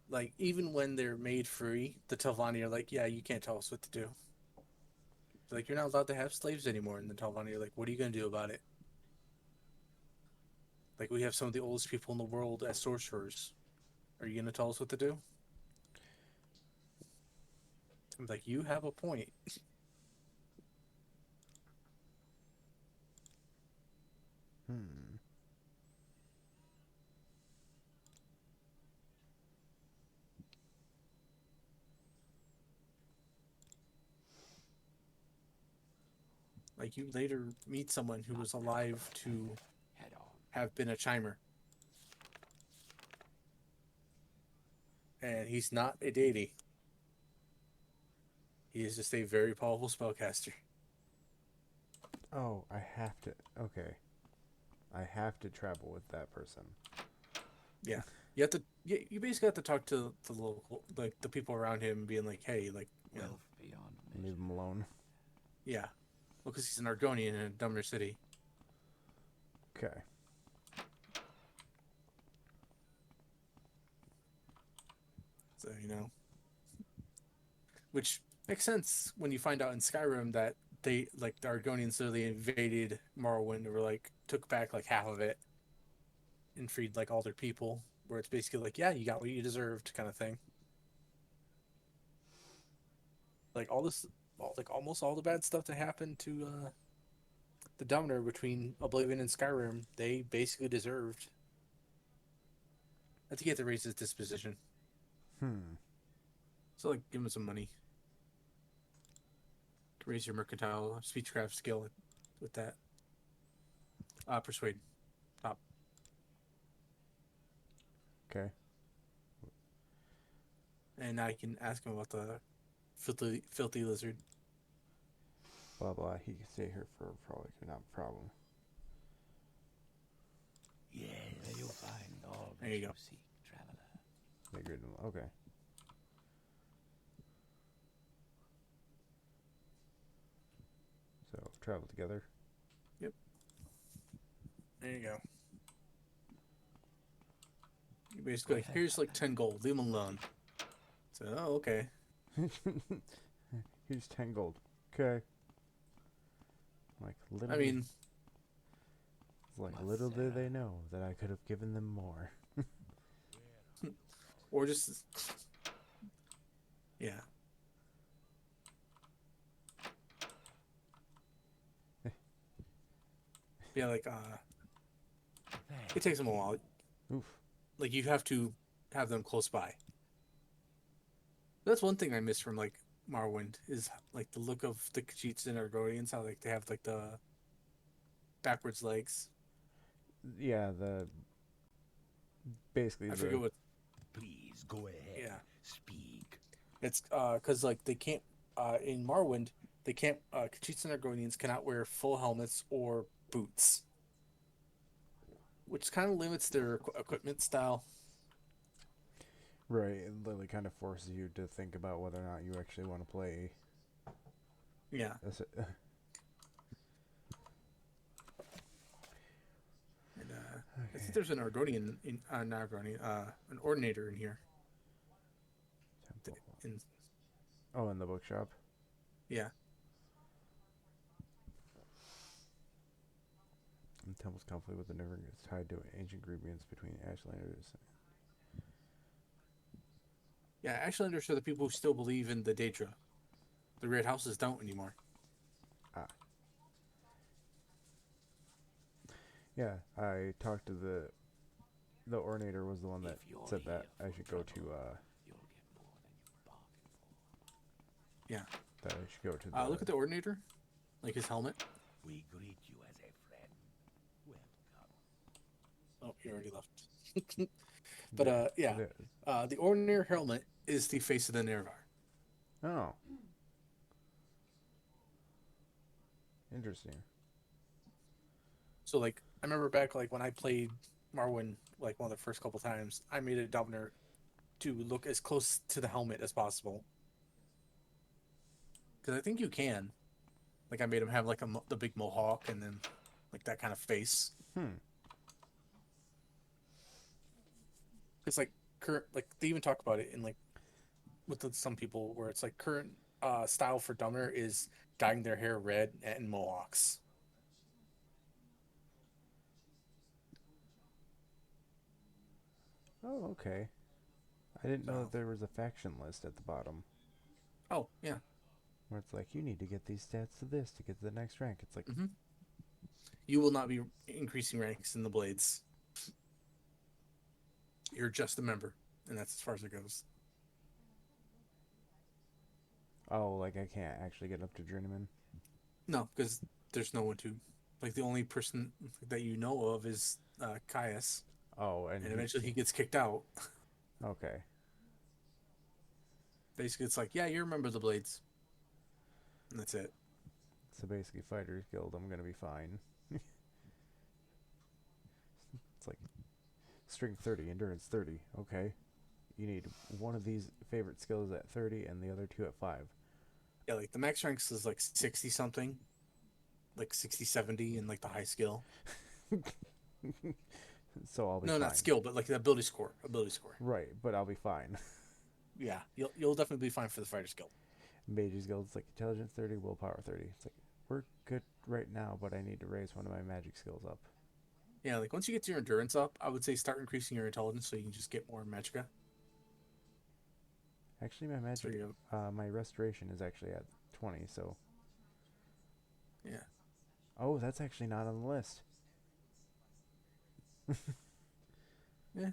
S1: like, even when they're made free, the Telvanni are like, yeah, you can't tell us what to do. Like, you're not allowed to have slaves anymore. And the Telvanni are like, what are you going to do about it? Like, we have some of the oldest people in the world as sorcerers. Are you going to tell us what to do? I'm like, you have a point. Like, you later meet someone who was alive to
S3: Head on.
S1: have been a chimer. And he's not a deity. He is just a very powerful spellcaster.
S2: Oh, I have to... Okay. I have to travel with that person.
S1: Yeah. You have to... You basically have to talk to the local... Like, the people around him being like, hey, like, you know...
S3: Wealth beyond measure.
S2: Leave him alone.
S1: Yeah. Well, because he's an Argonian in a Dumner city.
S2: Okay.
S1: So, which makes sense when you find out in Skyrim that they like the Argonians literally invaded Morrowind or like took back like half of it and freed like all their people. Where it's basically like, yeah, you got what you deserved, kind of thing. Like like almost all the bad stuff that happened to the Dumner between Oblivion and Skyrim, they basically deserved. I think you have to raise his disposition. So like, give him some money. Raise your mercantile speechcraft skill with that. Persuade. Top.
S2: Okay.
S1: And now you can ask him about the filthy lizard.
S2: Blah blah. He can stay here for probably not a problem.
S3: Yes, there you'll find all that
S1: There you go.
S3: seek, traveler.
S2: Figured. Okay. So travel together.
S1: Yep. There you go. You basically like, here's like 10 gold. Leave him alone. So, oh, okay.
S2: Here's 10 gold. Okay. Like little.
S1: I mean,
S2: it's like little did they know that I could have given them more.
S1: or just, yeah. Yeah, like, it takes them a while.
S2: Oof.
S1: Like, you have to have them close by. That's one thing I miss from, like, Morrowind, is, like, the look of the Khajiits and Argonians, how, like, they have, like, the backwards legs.
S2: Yeah, basically
S1: I forget what,
S3: Please go ahead.
S1: yeah.
S3: Speak.
S1: It's, because, like, they can't, in Morrowind, they can't, Khajiits and Argonians cannot wear full helmets or boots. Which kind of limits their equipment style.
S2: Right, it literally kind of forces you to think about whether or not you actually want to play.
S1: Yeah.
S2: That's it.
S1: And, I think there's an Argonian, not Argonian, an Ordinator in here. In,
S2: Oh, in the bookshop?
S1: yeah.
S2: The temple's conflict with the Never is tied to ancient grievance between Ashlanders.
S1: Yeah, Ashlanders are the people who still believe in the Daedra. The Red Houses don't anymore.
S2: Ah. Yeah, I talked to the Ordinator was the one that said that I should go to,
S3: You'll get more than you bargained for.
S1: Yeah.
S2: that I should go to the...
S1: Look at the Ordinator. Like his helmet.
S3: We greet you as a friend. Welcome.
S1: Oh, he already left. But, yeah. The Ordinator helmet is the face of the Nervar.
S2: Oh. Interesting.
S1: So, like, I remember back, like, when I played Morrowind, like, one of the first couple times, I made a Dubner to look as close to the helmet as possible. Because I think you can. Like, I made him have, like, the big mohawk and then, like, that kind of face. It's, like, current, like, they even talk about it in, like, with some people, where it's, like, current style for Dubner is dyeing their hair red and mohawks.
S2: Oh, okay. I didn't know
S1: So-
S2: that there was a faction list at the bottom.
S1: Oh, yeah.
S2: Where it's like, you need to get these stats to this to get to the next rank. It's like,
S1: You will not be increasing ranks in the Blades. You're just a member, and that's as far as it goes.
S2: oh, like I can't actually get up to journeyman.
S1: No, because there's no one to. Like, the only person that you know of is Caius,
S2: Oh, and
S1: and eventually he gets kicked out.
S2: Okay.
S1: Basically, it's like, yeah, you remember the Blades. And that's it.
S2: So basically, Fighters Guild, I'm gonna be fine. It's like strength 30, endurance 30. Okay. You need one of these favorite skills at 30 and the other two at 5.
S1: Yeah, like, the max ranks is, like, 60-something. Like, 60, 70 in, like, the high skill.
S2: So I'll be
S1: No,
S2: fine.
S1: not skill, but, like, the ability score. Ability score.
S2: Right, but I'll be fine.
S1: Yeah, you'll definitely be fine for the Fighter's Guild.
S2: Mage's Guild, it's like intelligence 30, willpower 30. It's like, we're good right now, but I need to raise one of my magic skills up.
S1: Yeah, like once you get your endurance up, I would say start increasing your intelligence so you can just get more magicka.
S2: Actually, my
S1: So
S2: magic,
S1: you,
S2: my restoration is actually at 20, so.
S1: yeah.
S2: Oh, that's actually not on the list.
S1: Yeah.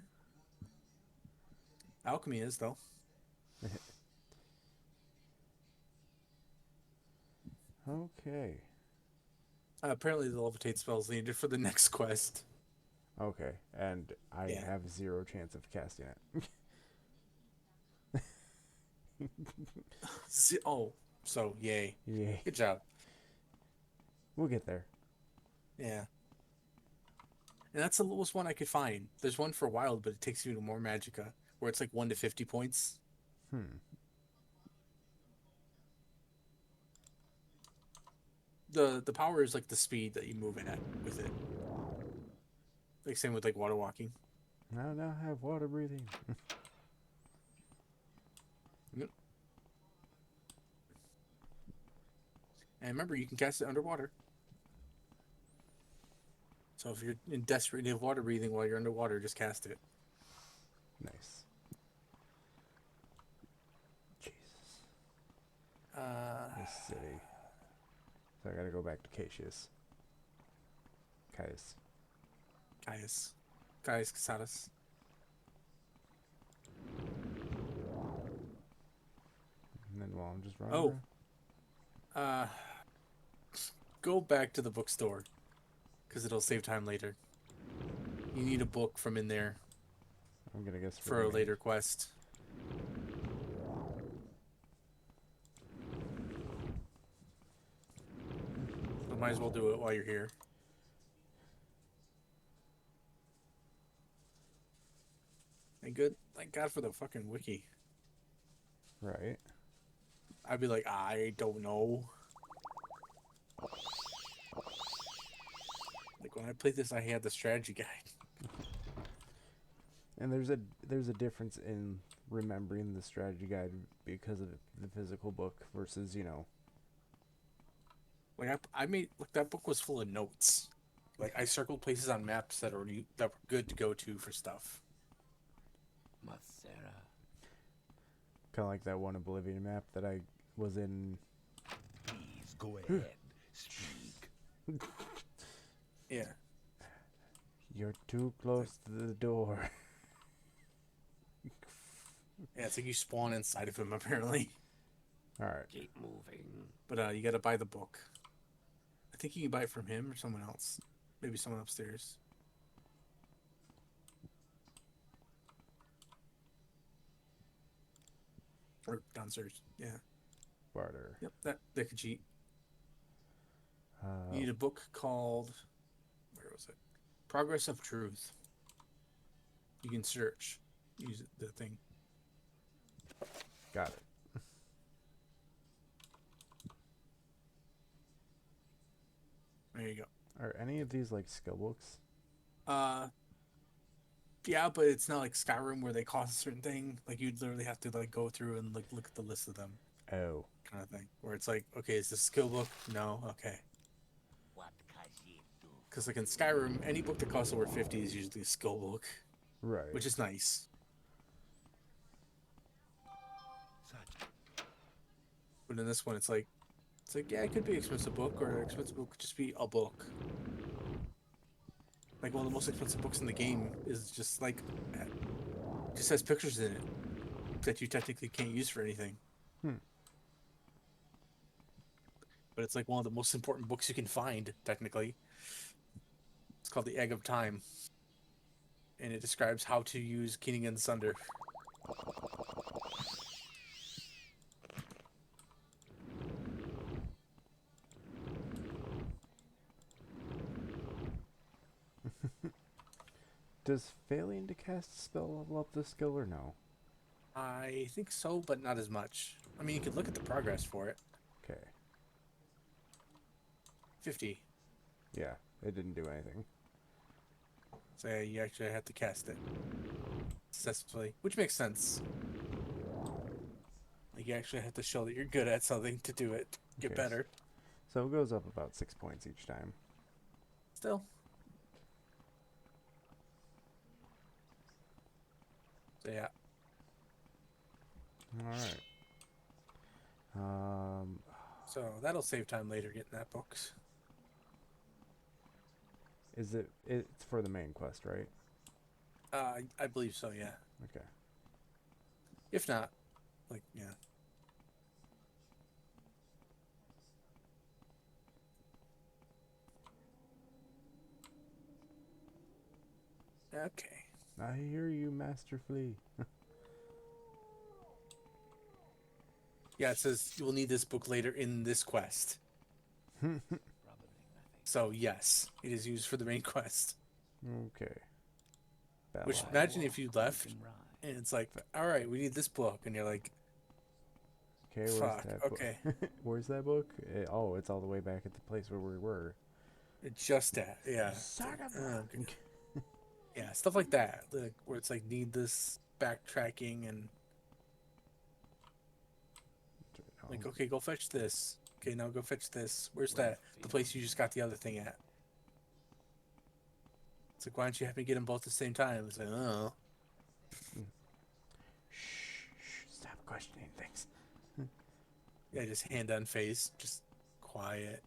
S1: Alchemy is, though.
S2: Okay.
S1: Apparently the levitate spell's needed for the next quest.
S2: Okay, and I
S1: Yeah.
S2: have 0 chance of casting it.
S1: Oh, so yay.
S2: Yay.
S1: Good job.
S2: We'll get there.
S1: Yeah. And that's the lowest one I could find. There's one for wild, but it takes you to more magicka, where it's like 1 to 50 points. The power is like the speed that you move in at with it. Like same with like water walking.
S2: I now have water breathing.
S1: Yep. And remember, you can cast it underwater. So if you're in desperate need of water breathing while you're underwater, just cast it.
S2: Nice. Jesus. This city. So I gotta go back to Cassius. Caius.
S1: Caius Casadas.
S2: And then while I'm just running
S1: Oh.
S2: around.
S1: Go back to the bookstore, because it'll save time later. You need a book from in there
S2: I'm gonna guess
S1: for a
S2: me.
S1: later quest. So might as well do it while you're here. Thank God for the fucking wiki.
S2: Right.
S1: I'd be like, I don't know. Like when I played this, I had the strategy guide.
S2: And there's a difference in remembering the strategy guide because of the physical book versus, you know.
S1: Like I made like that book was full of notes. Like I circled places on maps that were good to go to for stuff.
S3: Macera.
S2: Kind of like that one Oblivion map that I was in.
S4: Please go ahead. Speak.
S1: Yeah.
S2: You're too close to the door.
S1: Yeah, it's like you spawn inside of him apparently.
S2: Alright.
S3: Keep moving.
S1: But you gotta buy the book. I think you can buy it from him or someone else. Maybe someone upstairs. Or downstairs. Yeah.
S2: Barter.
S1: Yep, that could cheat.
S2: Uh,
S1: You need a book called, where was it? Progress of Truth. You can search. Use the thing.
S2: got it.
S1: There you go.
S2: Are any of these like skill books?
S1: Yeah, but it's not like Skyrim where they cost a certain thing. Like you'd literally have to like go through and like look at the list of them,
S2: Oh.
S1: kind of thing. Where it's like, okay, is this a skill book? No, okay.
S3: What can you do?
S1: Because like in Skyrim, any book that costs over 50 is usually a skill book,
S2: Right.
S1: which is nice.
S4: Such
S1: But in this one, it's like yeah, it could be an expensive book, or an expensive book could just be a book. Like one of the most expensive books in the game is just like, just has pictures in it that you technically can't use for anything. But it's like one of the most important books you can find, technically. It's called The Egg of Time. And it describes how to use Keening and Sunder.
S2: Does failing to cast a spell level up the skill or no?
S1: I think so, but not as much. I mean, you could look at the progress for it.
S2: Okay.
S1: 50.
S2: Yeah, it didn't do anything.
S1: So yeah, you actually have to cast it successfully, which makes sense. Like you actually have to show that you're good at something to do it. Get
S2: Okay,
S1: better.
S2: so it goes up about 6 points each time.
S1: Still. So yeah.
S2: All right.
S1: So that'll save time later getting that books.
S2: Is it? It's for the main quest, right?
S1: I believe so, yeah.
S2: Okay.
S1: If not, like, yeah. Okay.
S2: I hear you, Master Flea.
S1: Yeah, it says you will need this book later in this quest.
S3: Probably nothing.
S1: So yes, it is used for the main quest.
S2: Okay.
S1: Which
S2: Battle.
S1: imagine if you left
S3: can ride.
S1: and it's like, all right, we need this book, and you're like,
S2: Okay, where's
S1: fuck,
S2: that
S1: okay,
S2: book? Where's that book? Oh, it's all the way back at the place where we were.
S1: just that, yeah.
S2: Son of
S1: Okay. Yeah, stuff like that, like where it's like need this backtracking and like, okay, go fetch this. Okay, now go fetch this. Where's that? The place you just got the other thing at. It's like, why don't you have me get them both at the same time? It's like, oh.
S2: Shh, stop questioning things.
S1: Yeah, just hand on face, just quiet.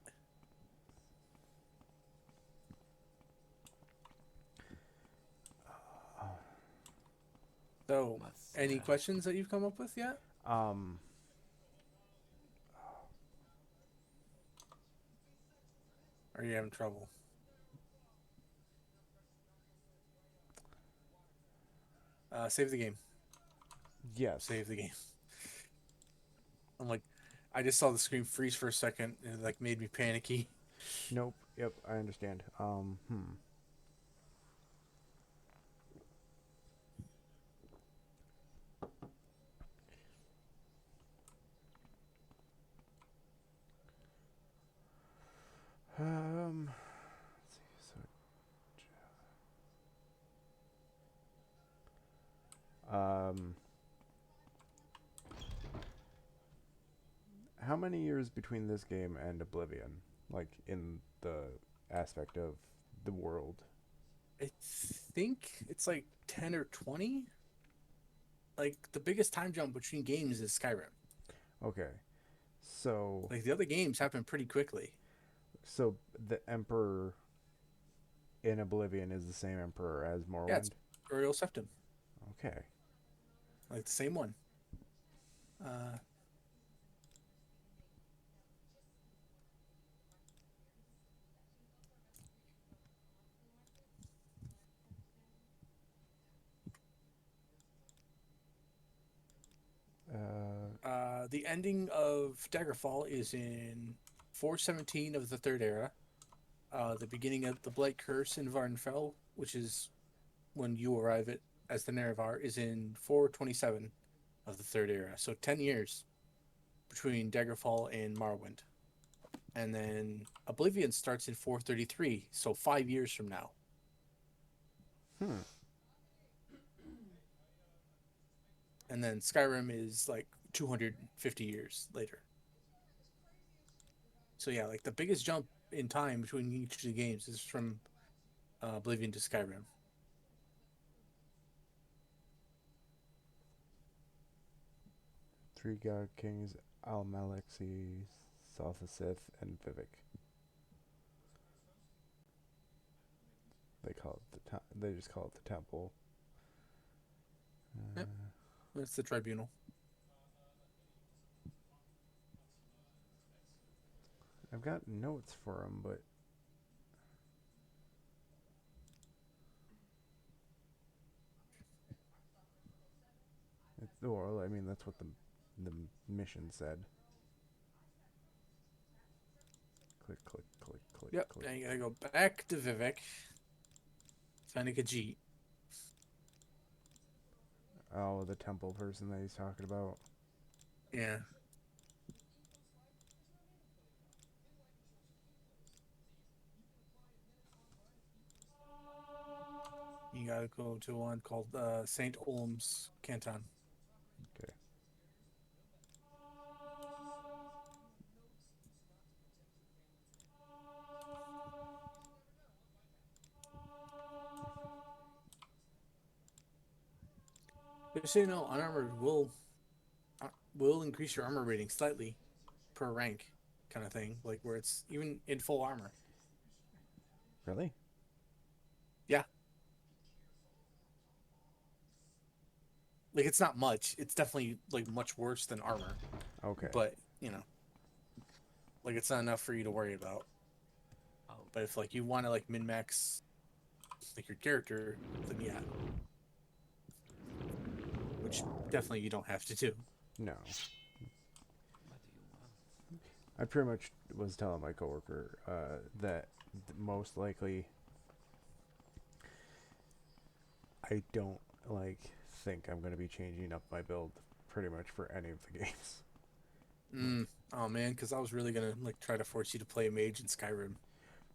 S1: So, any questions that you've come up with yet? Or are you having trouble? Save the game.
S2: Yes.
S1: Save the game. I'm like, I just saw the screen freeze for a second, and it like made me panicky.
S2: Nope. Yep, I understand. Let's see. How many years between this game and Oblivion? Like, in the aspect of the world?
S1: I think it's like 10 or 20. Like, the biggest time jump between games is Skyrim.
S2: Okay. So...
S1: Like, the other games happen pretty quickly.
S2: So, the Emperor in Oblivion is the same Emperor as Morrowind?
S1: Yeah, it's Uriel Septim.
S2: Okay.
S1: Like, the same one. The ending of Daggerfall is in 417 of the Third Era. The beginning of the Blight Curse in Varnfell, which is when you arrive at as the Nerevar, is in 427 of the Third Era. So 10 years between Daggerfall and Morrowind. And then Oblivion starts in 433, so 5 years from now. And then Skyrim is like 250 years later. So yeah, like the biggest jump in time between each of the games is from Oblivion to Skyrim.
S2: Three God Kings, Al-Malexi, Sotha and Vivek. They call it they just call it the temple.
S1: Yep. That's the tribunal.
S2: I've got notes for them, but well, I mean, that's what the mission said. Click, click, click, click,
S1: Yep.
S2: click.
S1: Now you gotta go back to Vivek. Find a Khajiit.
S2: Oh, the temple person that he's talking about.
S1: Yeah. You gotta go to one called St. Olm's Canton.
S2: Okay.
S1: Just so you know, unarmored will increase your armor rating slightly per rank, kind of thing. Like where it's even in full armor.
S2: Really?
S1: Yeah, like it's not much. It's definitely like much worse than armor,
S2: Okay.
S1: but you know, like it's not enough for you to worry about.
S3: Oh,
S1: But if like you want to like min max like your character, then yeah, which definitely you don't have to do.
S2: No.
S3: what do you want?
S2: I pretty much was telling my coworker that most likely I don't like think I'm going to be changing up my build pretty much for any of the games.
S1: Oh man, because I was really gonna like try to force you to play mage in Skyrim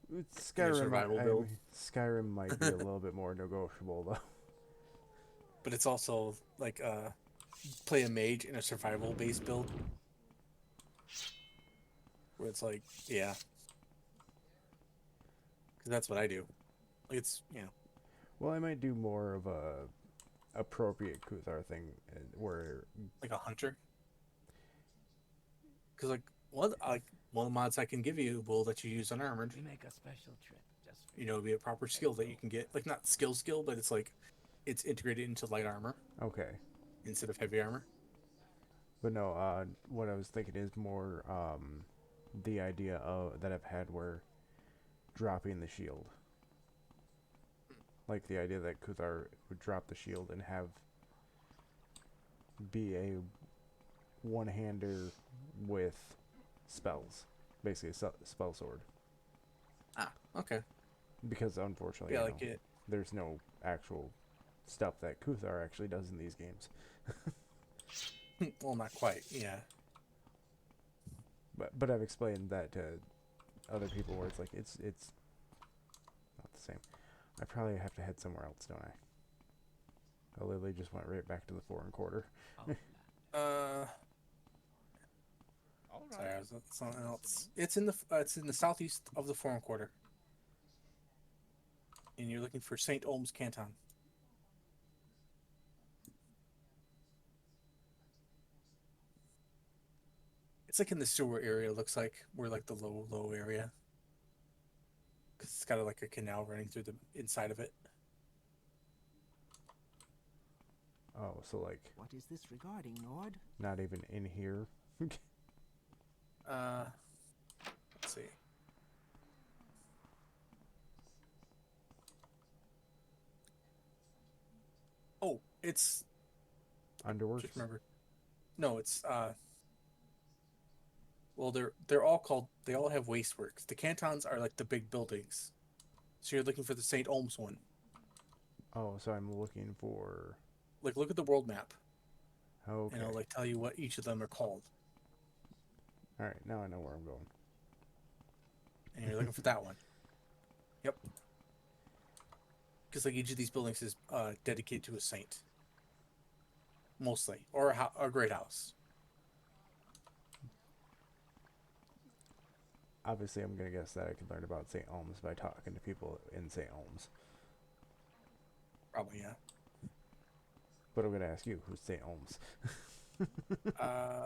S2: With
S1: in their
S2: Skyrim,
S1: survival
S2: I
S1: build,
S2: mean, Skyrim might be a little bit more negotiable though.
S1: but it's also like play a mage in a survival based build where it's like yeah, because that's what I do. Like it's
S2: Well, I might do more of a appropriate Kuthar thing where
S1: like a hunter. Because like one of the mods I can give you will let you use unarmored.
S3: We make a special trip just for
S1: It'd be a proper skill that you can get. Like not skill, but it's like it's integrated into light armor
S2: okay.
S1: instead of heavy armor.
S2: But no, what I was thinking is more the idea of that I've had where dropping the shield. Like the idea that Kuthar would drop the shield and have be a one-hander with spells, basically a spell sword.
S1: Ah, okay.
S2: Because unfortunately,
S1: Yeah, like it.
S2: there's no actual stuff that Kuthar actually does in these games.
S1: Well, not quite. Yeah.
S2: But I've explained that to other people where it's like it's not the same. I probably have to head somewhere else, don't I? I literally just went right back to the 4 1/4.
S3: Outland.
S4: All
S1: Sorry,
S4: right.
S1: I was looking at something else. It's in the southeast of the Foreign Quarter, and you're looking for Saint Olm's Canton. It's like in the sewer area. It looks like we're like the low area because it's got like a canal running through the inside of it.
S2: Oh, so like
S8: What is this regarding, Nord?
S2: not even in here.
S1: Uh, let's see. Oh, it's
S2: Underworks.
S1: just remember. No, it's well, they're all called. They all have wasteworks. The cantons are like the big buildings. So you're looking for the St. Olms one.
S2: Oh, so I'm looking for.
S1: Like look at the world map,
S2: Okay.
S1: and it'll like tell you what each of them are called.
S2: All right, now I know where I'm going.
S1: And you're looking for that one. Yep. Because like each of these buildings is dedicated to a saint, mostly, or a great house.
S2: Obviously, I'm gonna guess that I can learn about St. Olms by talking to people in St. Olms.
S1: Probably yeah.
S2: But I'm gonna ask you, who's St. Olms?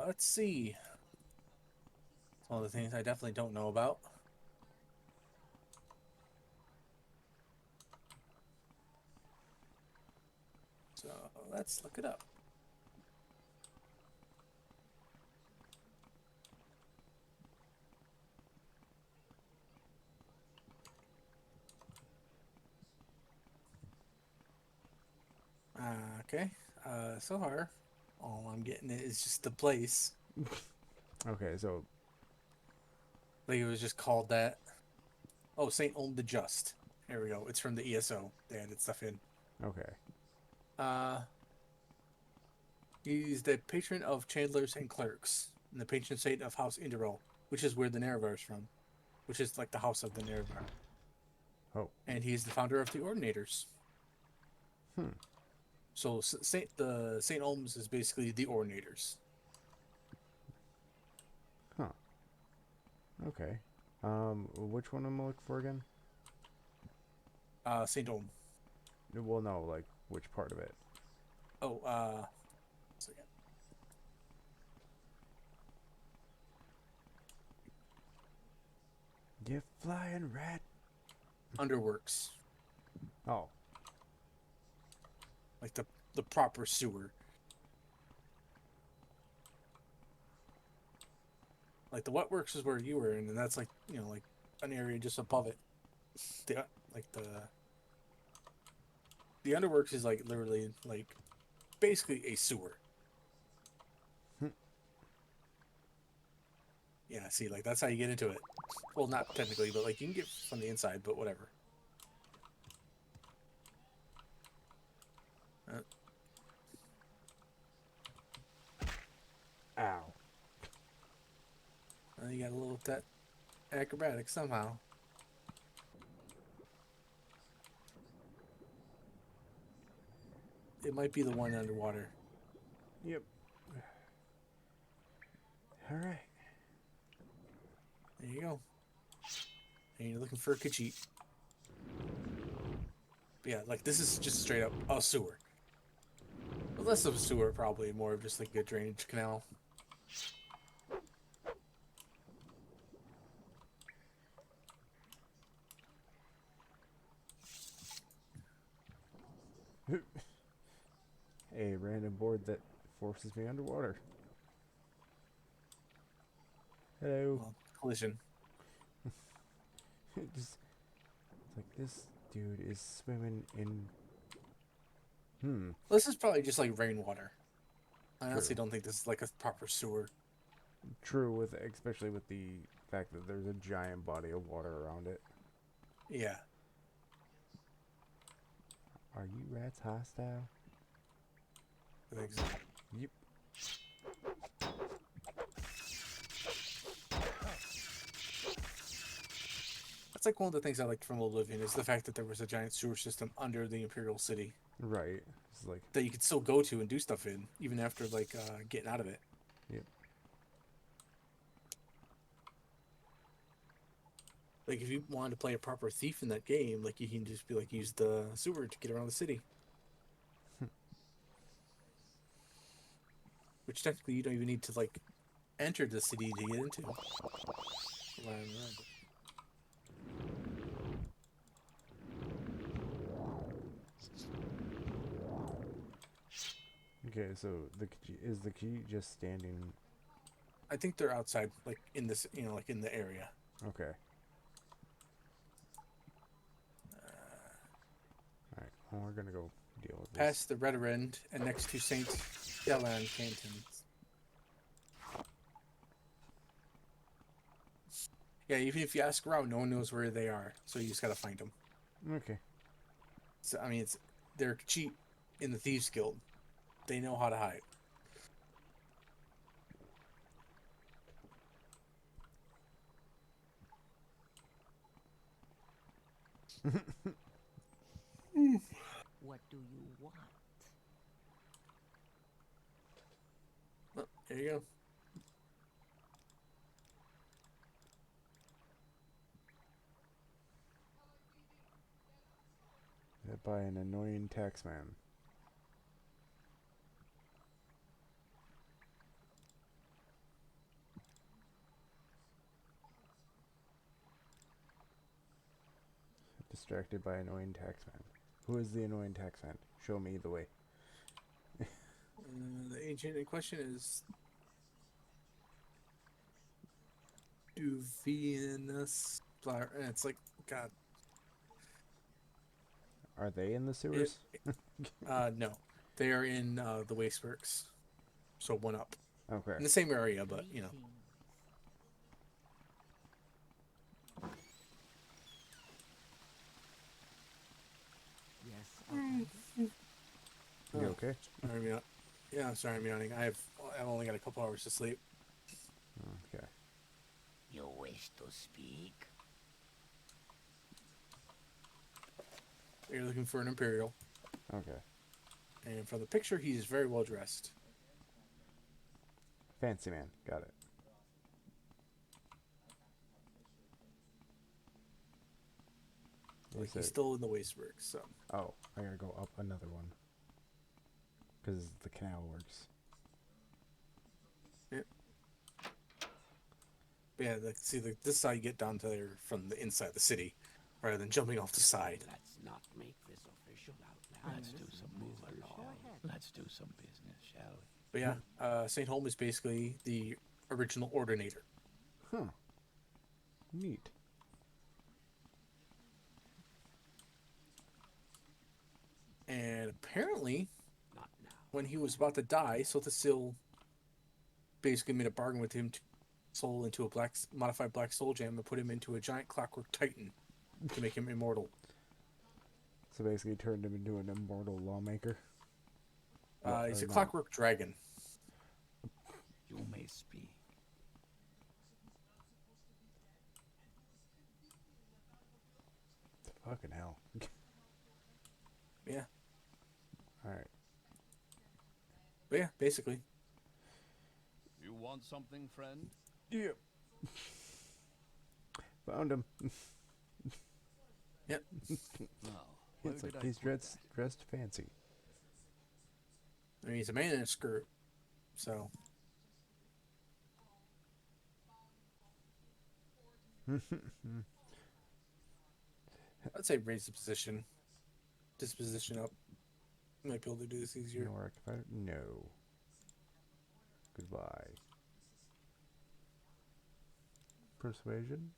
S1: Let's see. It's one of the things I definitely don't know about. So let's look it up. Okay. So far, all I'm getting is just the place.
S2: Okay, so
S1: Like it was just called that. Oh, Saint Olm the Just. There we go. It's from the ESO. They added stuff in.
S2: okay,
S1: Uh, he's the patron of chandlers and clerks, and the patron saint of House Indero, which is where the Nerevar is from, which is like the house of the Nerevar.
S2: oh,
S1: And he's the founder of the Ordinators.
S2: hmm,
S1: So Saint Olms is basically the Ordinators.
S2: huh, okay. Which one am I looking for again?
S1: Saint Olm.
S2: Well, no, like which part of it?
S1: Oh, so yeah,
S2: You flying rat.
S1: underworks,
S2: Oh,
S1: like the proper sewer. Like the wet works is where you were in, and that's like like an area just above it. The like the underworks is like literally like basically a sewer. Yeah, see, like that's how you get into it. Well, not technically, but like you can get from the inside, but whatever. Uh,
S2: ow.
S1: you got a little that acrobatic somehow. It might be the one underwater.
S2: Yep. All right.
S1: There you go. And you're looking for a Khajiit. But yeah, like this is just straight up a sewer. Less of a sewer, probably more of just like a drainage canal.
S2: A random board that forces me underwater. Hello.
S1: Well, collision.
S2: Just it's like this dude is swimming in. Hmm.
S1: This is probably just like rainwater. I honestly
S2: True.
S1: don't think this is like a proper sewer.
S2: True, with especially with the fact that there's a giant body of water around it.
S1: Yeah.
S2: Are you rats hostile?
S1: I think so.
S2: Yep.
S1: That's like one of the things I liked from Oblivion is the fact that there was a giant sewer system under the Imperial City
S2: Right. It's like,
S1: that you could still go to and do stuff in, even after like getting out of it.
S2: yep.
S1: Like if you wanted to play a proper thief in that game, like you can just be like use the sewer to get around the city. Which technically you don't even need to like enter the city to get into. If I remember.
S2: Okay, so is the key just standing?
S1: I think they're outside, like in this, like in the area.
S2: Okay. All right. Well, we're gonna go deal with this.
S1: Past the Red End and next to Saint Delan Cantons. Yeah, even if you ask around, no one knows where they are, so you just gotta find them.
S2: Okay.
S1: So I mean, they're cheap in the Thieves Guild. They know how to hide.
S5: What do you want?
S1: Oh, there you go.
S2: By an annoying taxman. Distracted by annoying taxman. Who is the annoying taxman? Show me the way.
S1: The agent in question is Duvianus. It's like God.
S2: Are they in the sewers?
S1: No, they are in the Wasteworks, so one up
S2: Okay.
S1: in the same area, but
S5: Greetings.
S8: Yes, Outlander?
S2: You okay?
S1: Sorry, yeah, I'm sorry, I'm yawning. I've only got a couple hours to sleep.
S2: Okay.
S3: You wish to speak?
S1: You're looking for an Imperial,
S2: Okay.
S1: and from the picture, he's very well dressed.
S2: Fancy man. Got it.
S1: Like he's still in the Wasteworks, so
S2: Oh, I gotta go up another one. because the canal works.
S1: Yeah. But yeah, like, see, like, this is how you get down to there from the inside the city, rather than jumping off the side.
S3: Let's not make this official out now.
S8: Let's do some business. Go ahead.
S3: Let's do some business, shall we?
S1: But yeah, St. Holm is basically the original Ordinator.
S2: Huh. Neat.
S1: And apparently,
S3: Not now.
S1: when he was about to die, Sotasil basically made a bargain with him to soul into a modified black soul gem and put him into a giant clockwork titan to make him immortal.
S2: So basically turned him into an immortal lawmaker.
S1: He's a
S2: not.
S1: clockwork dragon.
S3: You may speak.
S2: Fucking hell.
S1: Yeah.
S2: Alright.
S1: But yeah, basically.
S7: You want something, friend?
S2: Yep. Found him.
S1: Yep.
S7: Now,
S2: It's like he's dressed fancy.
S1: I mean, he's a man in a skirt, so. I'd say raise the position. Disposition up. Might be able to do this easier.
S2: No occupied? No. Goodbye. Persuasion?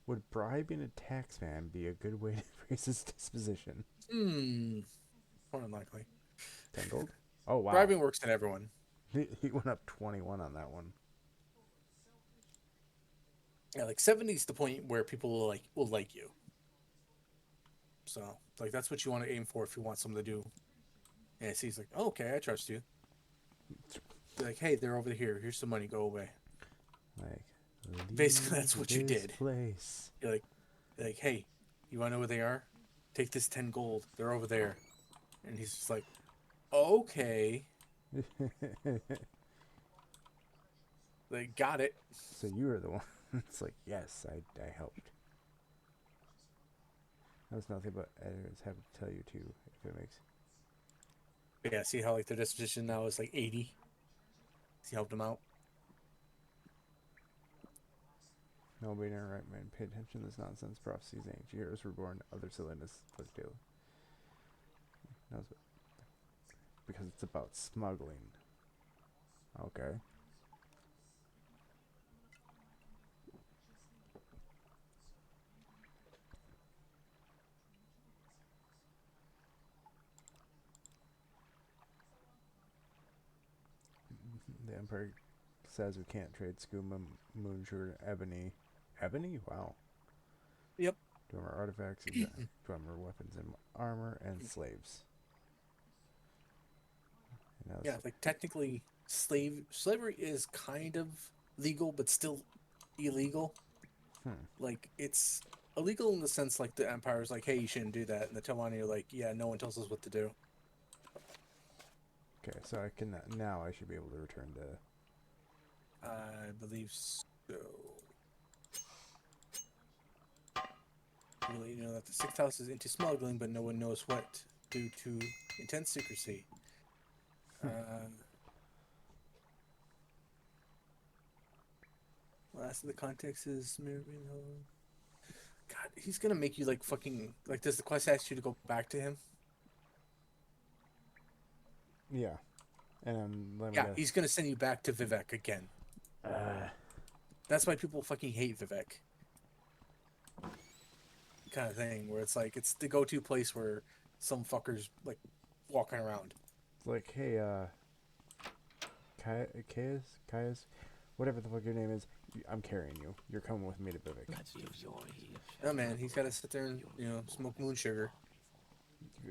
S2: Would bribing a taxman be a good way to raise his disposition?
S1: More than likely.
S2: 10 gold? Oh, wow.
S1: Bribing works in everyone.
S2: He went up 21 on that one.
S1: Yeah, like 70 is the point where people will like you. So, like, that's what you want to aim for if you want someone to do. And he's like, oh, okay, I trust you. Be like, hey, they're over here. Here's some money. Go away.
S2: Like,
S1: Basically, that's what you
S2: this
S1: did.
S2: Place.
S1: You're like, hey, you want to know where they are? Take this 10 gold. They're over there. And he's just like, okay. They got it.
S2: So you were the one. It's like, yes, I helped. That was nothing but editors have to tell you too, if it makes.
S1: But yeah, see how like their disposition now is like 80? He helped them out.
S2: Nobody in their right mind pay attention to this nonsense. Prophecies, ancient heroes were born, other silliness, like daily. Because it's about smuggling. Okay. The Empire says we can't trade skooma, moon sugar, ebony. Ebony? Wow.
S1: Yep.
S2: Dwemer artifacts, Dwemer weapons and armor, and slaves. And
S1: Yeah, like technically slavery is kind of legal but still illegal. Like it's illegal in the sense like the Empire's like, hey, you shouldn't do that, and the Telani are like, yeah, no one tells us what to do.
S2: Okay, so I can now I should be able to return to.
S1: I believe so. Really, you know that the sixth house is into smuggling, but no one knows what due to intense secrecy. Last of the context is God, he's gonna make you like fucking like. Does the quest ask you to go back to him?
S2: Yeah, and let me
S1: Yeah,
S2: guess.
S1: he's gonna send you back to Vivek again. That's why people fucking hate Vivek. Kind of thing where it's like it's the go-to place where some fuckers like walking around.
S2: It's like, hey, Caius, whatever the fuck your name is, I'm carrying you. You're coming with me to Vivek.
S3: Let's use your heels.
S1: Oh man, he's got to sit there and smoke moon sugar.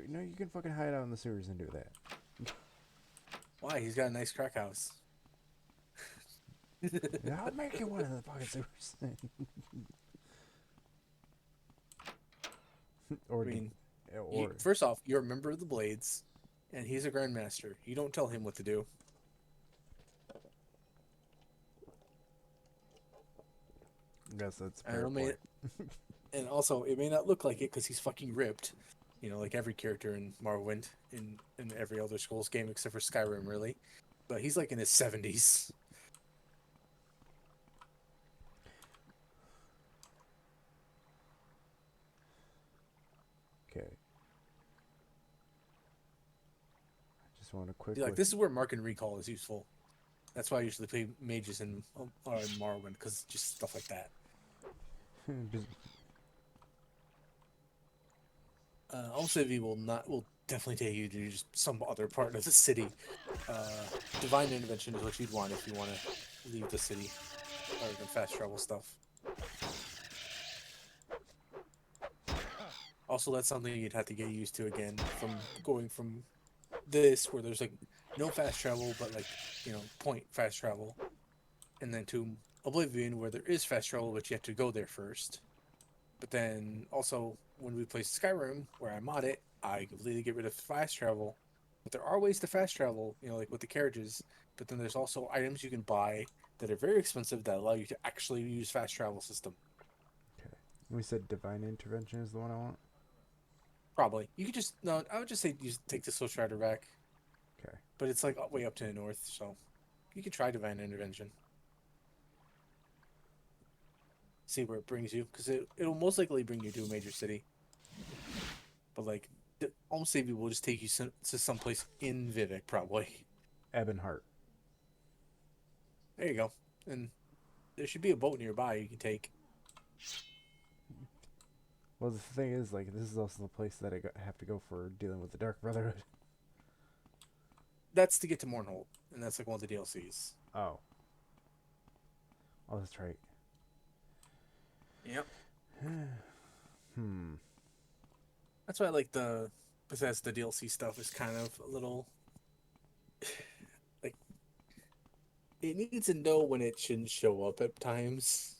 S2: No, you can fucking hide out in the sewers and do that.
S1: Why? He's got a nice crack house.
S2: Yeah, I'll make you one of the fucking sewers. Or,
S1: I mean,
S2: or
S1: first off, you're a member of the Blades, and he's a Grandmaster. You don't tell him what to do.
S2: I guess that's a
S1: I
S2: fair
S1: don't mean
S2: point.
S1: And also, it may not look like it because he's fucking ripped, You know, like every character in Morrowind, in every Elder Scrolls game except for Skyrim, really. But he's like in his 70s.
S2: Okay. Just want a quick
S1: Like
S2: look.
S1: this is where Mark and Recall is useful. That's why I usually play mages in Morrowind, because just stuff like that.
S2: Just-
S1: Almsavy will definitely take you to just some other part of the city. Divine intervention is what you'd want if you want to leave the city, other than fast travel stuff. Also, that's something you'd have to get used to again from going from this, where there's like no fast travel, but like, you know, point fast travel, and then to Oblivion, where there is fast travel, but you have to go there first. But then also when we play Skyrim, where I mod it, I completely get rid of fast travel. But there are ways to fast travel, you know, like with the carriages. But then there's also items you can buy that are very expensive that allow you to actually use fast travel system.
S2: okay. We said divine intervention is the one I want.
S1: Probably you could just no. I would just say you just take the Soul Strider back.
S2: Okay.
S1: But it's like way up to the north, so you could try divine intervention. See where it brings you, because it'll most likely bring you to a major city. But like, almost maybe will just take you to someplace in Vivek, probably.
S2: Ebonheart.
S1: There you go. And there should be a boat nearby you can take.
S2: Well, the thing is, like, this is also the place that I have to go for dealing with the Dark Brotherhood.
S1: That's to get to Mournhold, and that's like one of the DLCs.
S2: Oh. Oh, that's right.
S1: Yep.
S2: Hmm.
S1: That's why I like the Bethesda DLC stuff is kind of a little like it needs to know when it shouldn't show up at times.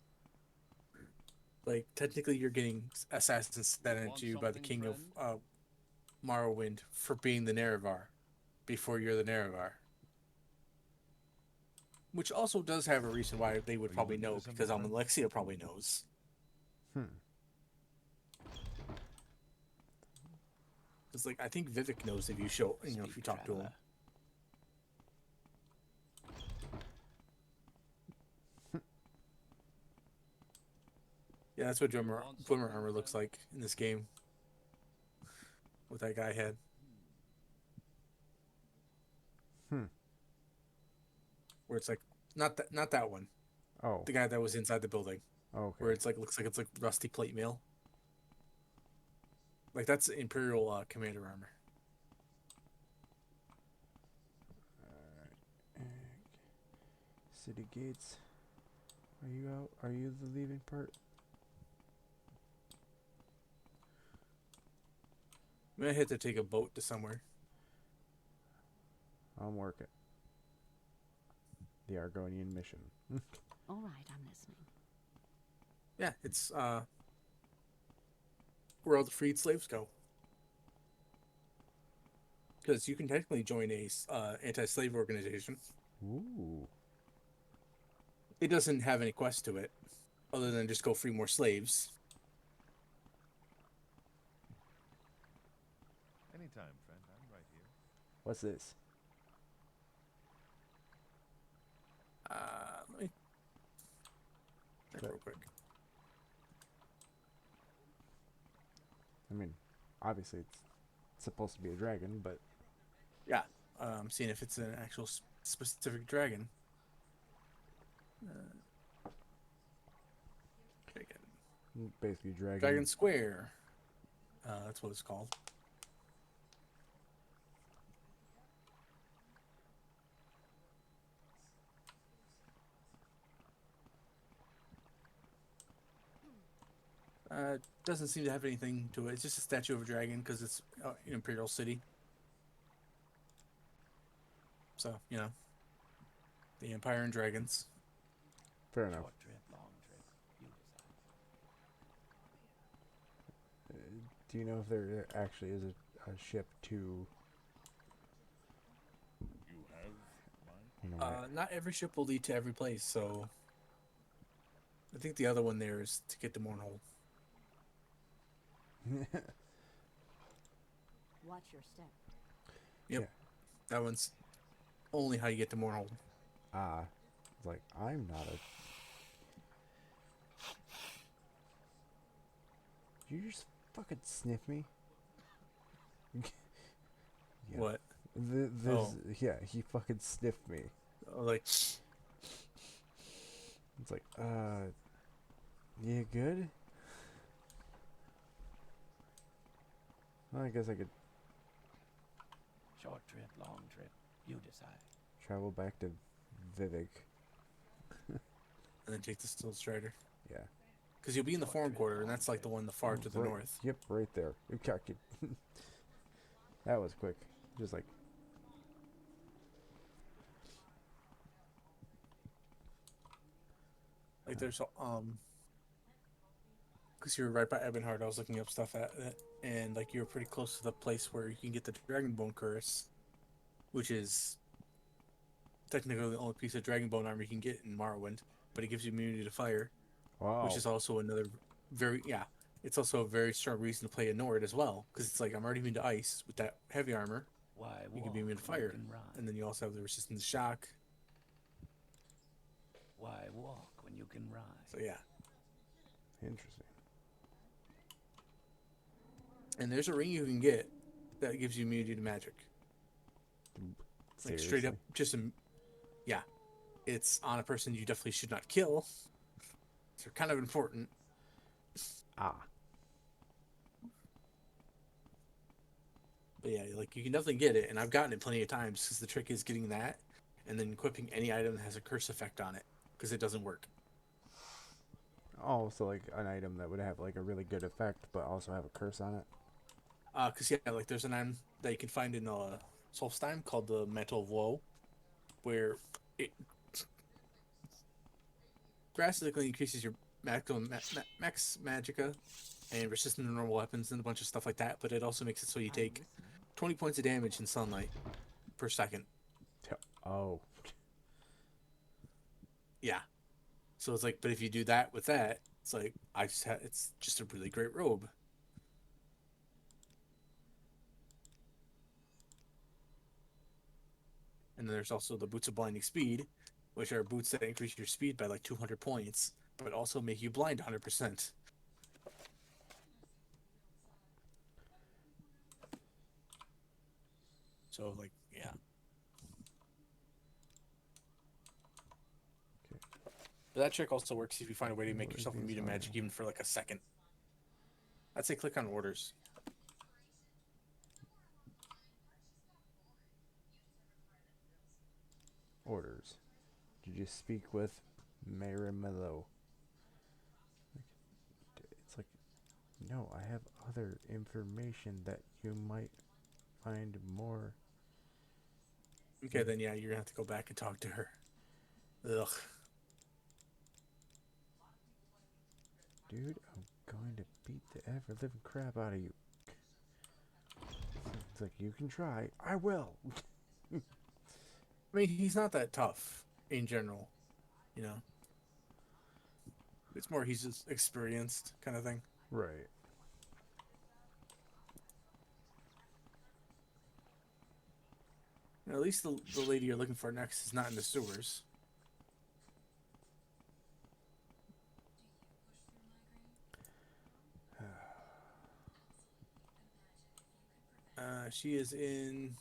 S1: Like technically, you're getting assassins sent at you by the king of Morrowind for being the Nerevar before you're the Nerevar. Which also does have a reason why they would probably know, because Alexia probably knows. It's like I think Vivek knows if you show, you know, if you talk to him. Yeah, that's what Glimmer Armor looks like in this game. What that guy had. Where it's like not that one.
S2: Oh.
S1: The guy that was inside the building.
S2: Okay.
S1: Where it's like looks like it's like rusty plate mail. Like that's Imperial Commander armor.
S2: City gates. Are you out? Are you the leaving part?
S1: I'm gonna have to take a boat to somewhere.
S2: I'm working. The Argonian mission.
S5: All right, I'm listening.
S1: Yeah, it's where all the freed slaves go. Because you can technically join a anti-slave organization.
S2: Ooh.
S1: It doesn't have any quest to it, other than just go free more slaves.
S4: Anytime, friend. I'm right here.
S2: What's this?
S1: Let me check real quick.
S2: I mean, obviously it's supposed to be a dragon, but
S1: Yeah, I'm seeing if it's an actual specific dragon.
S2: basically
S1: Dragon Square. That's what it's called. Doesn't seem to have anything to it. It's just a statue of a dragon because it's an Imperial city. So, you know, the Empire and Dragons.
S2: Fair enough.
S3: Short trip, long trip. You decide.
S2: Do you know if there actually is a ship to?
S4: You have mine.
S1: Not every ship will lead to every place, so I think the other one there is to get to Mournhold.
S5: Watch your step.
S1: Yep.
S2: Yeah.
S1: That one's only how you get to Morrowind.
S2: It's like, I'm not a... Did you just fucking sniff me? Yeah.
S1: What?
S2: Yeah, he fucking sniffed me.
S1: Like,
S2: It's like, you good? Well, I guess I could
S3: Short trip, long trip. You decide.
S2: travel back to Vivek.
S1: and then take the Steel Strider.
S2: Yeah.
S1: Because you'll be in the Foreign Quarter, and that's like the one the far to the
S2: Right-
S1: north.
S2: Yep, right there. That was quick. Just like,
S1: Like there's because you were right by Ebonheart, I was looking up stuff at it, and like you were pretty close to the place where you can get the Dragonbone Curse, which is technically the only piece of Dragonbone armor you can get in Morrowind, but it gives you immunity to fire,
S2: wow.
S1: which is also another it's also a very strong reason to play a Nord as well, because it's like I'm already immune to ice with that heavy armor.
S3: Why
S1: You
S3: walk
S1: can be immune to
S3: when you
S1: fire,
S3: can run?
S1: and then you also have the resistance to shock.
S3: Why walk when you can ride?
S1: So yeah,
S2: Interesting.
S1: and there's a ring you can get that gives you immunity to magic. Like straight up,
S2: Seriously?
S1: yeah, it's on a person you definitely should not kill. So kind of important.
S2: Ah.
S1: But yeah, like you can definitely get it, and I've gotten it plenty of times because the trick is getting that, and then equipping any item that has a curse effect on it, because it doesn't work.
S2: Oh, so like an item that would have like a really good effect, but also have a curse on it.
S1: Because yeah, like there's an item that you can find in Solstheim called the Mantle of Woe, where it drastically increases your max magicka and resistance to normal weapons and a bunch of stuff like that. But it also makes it so you take 20 points of damage in sunlight per second.
S2: Oh.
S1: Yeah. So it's like, but if you do that with that, it's like it's just a really great robe. And then there's also the Boots of Blinding Speed, which are boots that increase your speed by like 200 points, but also make you blind 100%. So, like, yeah.
S2: Okay.
S1: But that trick also works if you find a way to make yourself immune to magic even for like a second. I'd say click on orders.
S2: Orders. Did you speak with Marimillo? It's like, no, I have other information that you might find more.
S1: Okay, then yeah, you're gonna have to go back and talk to her. Ugh.
S2: Dude, I'm going to beat the ever-living crap out of you. It's like, you can try. I will.
S1: I mean, he's not that tough in general, you know. It's more he's just experienced kind of thing.
S2: Right.
S1: You know, at least the lady you're looking for next is not in the sewers. She is in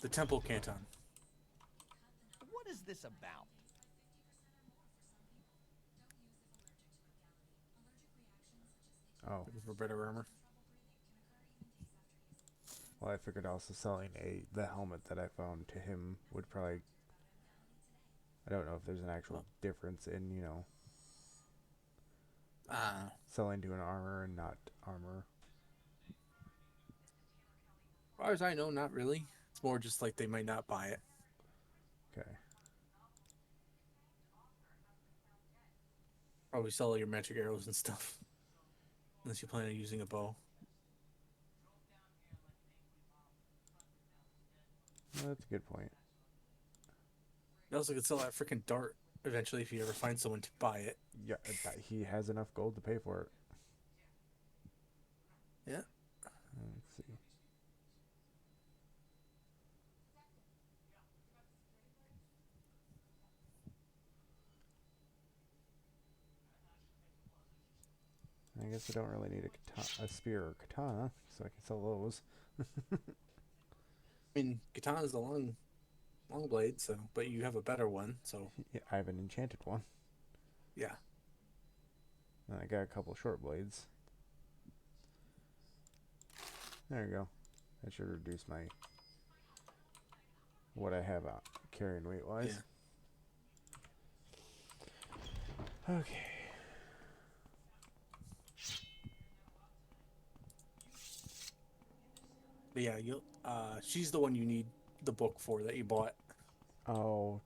S1: the Temple Canton.
S3: What is this about?
S2: Oh.
S1: Looking for better armor.
S2: Well, I figured also selling the helmet that I found to him would probably... I don't know if there's an actual difference in, you know, selling to an armor and not armor.
S1: As far as I know, not really. It's more just like they might not buy it.
S2: Okay.
S1: Probably sell your magic arrows and stuff. Unless you plan on using a bow.
S2: Well, that's a good point.
S1: You also could sell that freaking dart eventually if you ever find someone to buy it.
S2: Yeah, he has enough gold to pay for it.
S1: Yeah.
S2: I guess I don't really need a spear or katana, so I can sell those.
S1: I mean, katana's the long blade, so but you have a better one, so
S2: Yeah, I have an enchanted one.
S1: yeah.
S2: And I got a couple short blades. There you go. That should reduce my what I have carrying weight wise.
S1: Yeah.
S2: Okay.
S1: But yeah, you she's the one you need the book for that you bought.
S2: Oh,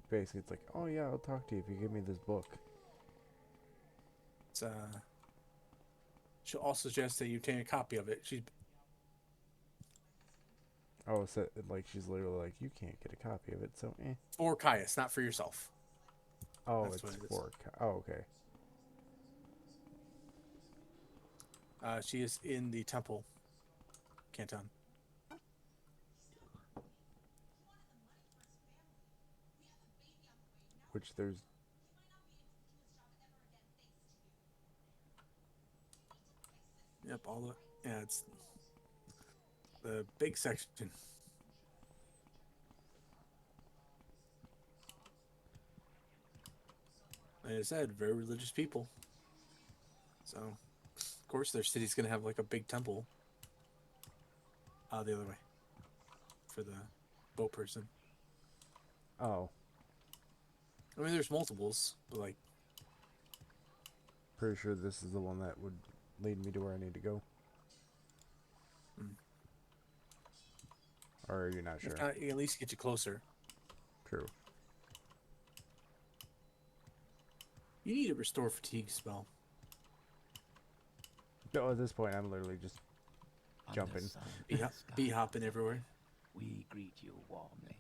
S2: basically it's like, oh yeah, I'll talk to you if you give me this book.
S1: It's she'll also suggest that you obtain a copy of it. She's
S2: Oh, so like she's literally like, you can't get a copy of it, so eh.
S1: for Caius, not for yourself.
S2: Oh,
S1: That's
S2: it's
S1: what it is.
S2: for. Oh, okay.
S1: She is in the temple, Canton.
S2: Which there's.
S1: Yep, all the it's the big section. Like I said, very religious people. So, of course, their city's gonna have like a big temple. The other way for the boat person.
S2: Oh,
S1: I mean, there's multiples, but like,
S2: pretty sure this is the one that would lead me to where I need to go. Or are you not sure?
S1: if not, you can at least get you closer.
S2: True.
S1: You need a restore fatigue spell.
S2: No, at this point, I'm literally just jumping.
S1: Bee hopping everywhere.
S3: We greet you warmly.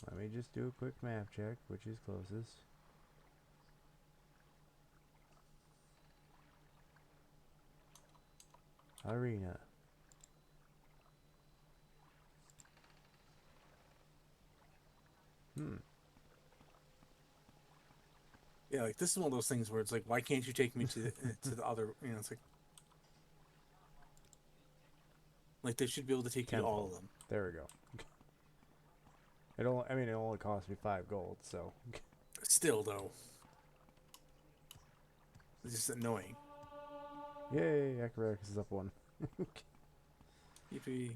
S2: Let me just do a quick map check, which is closest. Arena.
S1: Yeah, like this is one of those things where it's like, why can't you take me to the other? You know, it's like they should be able to take you to all of them.
S2: There we go. It only cost me 5 gold, so.
S1: Still, though, it's just annoying.
S2: Yay, acrobatics is up 1.
S1: Yippee.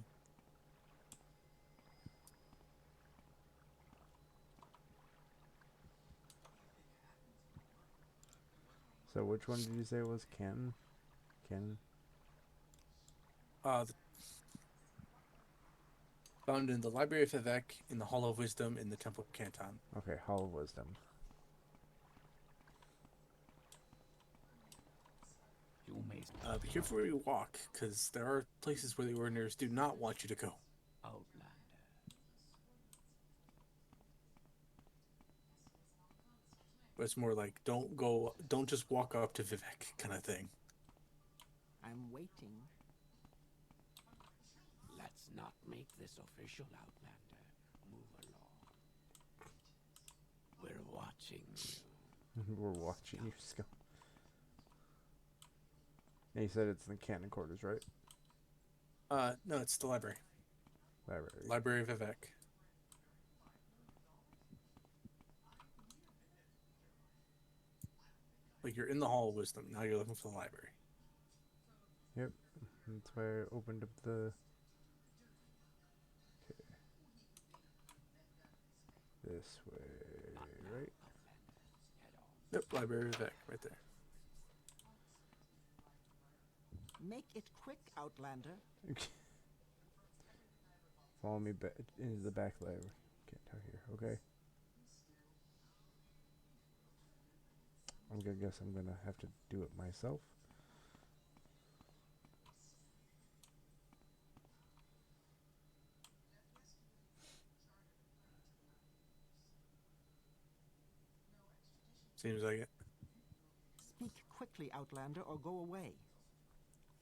S2: So which one did you say was Ken?
S1: Found in the Library of Vivek, in the Hall of Wisdom, in the Temple of Canton.
S2: Okay, Hall of Wisdom.
S3: You may
S1: Be careful where you walk, because there are places where the Ordiners do not want you to go.
S3: Outlander.
S1: But it's more like, don't just walk up to Vivek kind of thing.
S8: I'm waiting.
S3: Let's not make this official, Outlander. Move along. We're watching you.
S2: We're watching you, Scott. And you said it's in the Canton quarters, right?
S1: No, it's the library. Library of Vivek. Like, you're in the Hall of Wisdom, now you're looking for the library.
S2: Yep. That's why I opened up the... Okay. This way, right?
S1: Yep, Library of Vivek, right there.
S8: Make it quick, Outlander.
S2: Follow me back into the back library. Can't talk here, okay? I'm gonna guess I'm gonna have to do it myself.
S1: Seems like it.
S8: Speak quickly, Outlander, or go away.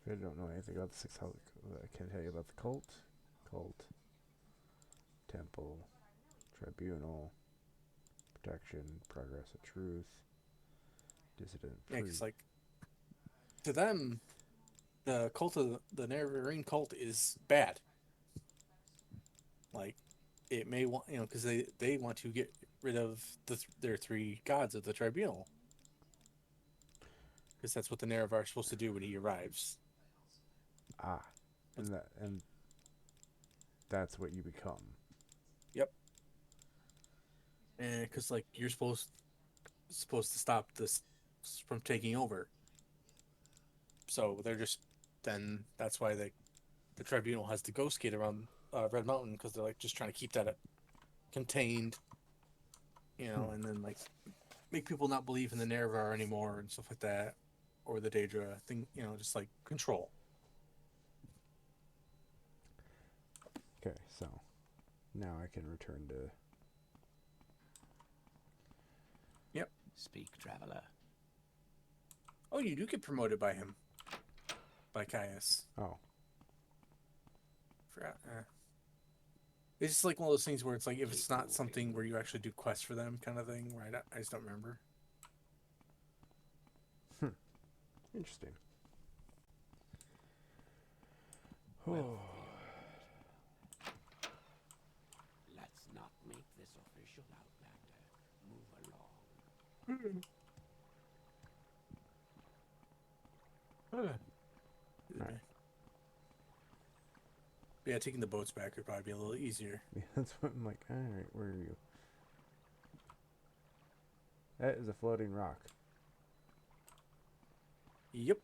S2: If I don't know anything about the 6 houses, I can tell you about the cult, temple, tribunal, protection, progress of truth, Dissident
S1: Yeah,
S2: free.
S1: because like to them, the cult of the Nerevarine cult is bad. Like it may want because they want to get rid of their three gods of the tribunal because that's what the Nerevar is supposed to do when he arrives.
S2: Ah, and that's what you become.
S1: Yep. And because like you're supposed to stop this from taking over. So they're just then that's why the tribunal has the ghost gate around Red Mountain because they're like just trying to keep that contained, and then like make people not believe in the Nerevar anymore and stuff like that, or the Daedra thing, just like control.
S2: Okay, so now I can return to.
S1: Yep.
S3: Speak, traveler.
S1: Oh, you do get promoted by him, by Caius.
S2: Oh.
S1: Forgot. It's just like one of those things where it's like if it's not something where you actually do quests for them, kind of thing. Right? I just don't remember.
S2: Interesting.
S3: Well, let's not make this official, Outlander. Move along.
S2: Alright.
S1: Yeah, taking the boats back would probably be a little easier.
S2: Yeah, that's what I'm like. All right, where are you? That is a floating rock.
S1: Yep.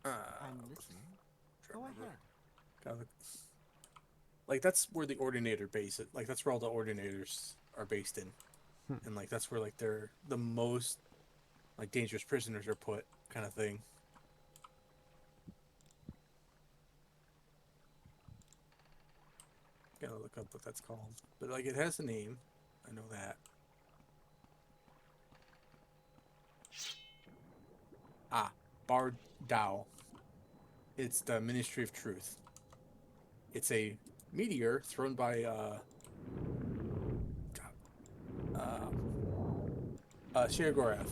S8: I'm listening. Go ahead.
S1: Like that's where the Ordinator base it. Like that's where all the Ordinators are based in, and like that's where like they're the most like dangerous prisoners are put, kind of thing. Gotta look up what that's called, but like it has a name. I know that. Bardao. It's the Ministry of Truth. It's a meteor thrown by Sheogorath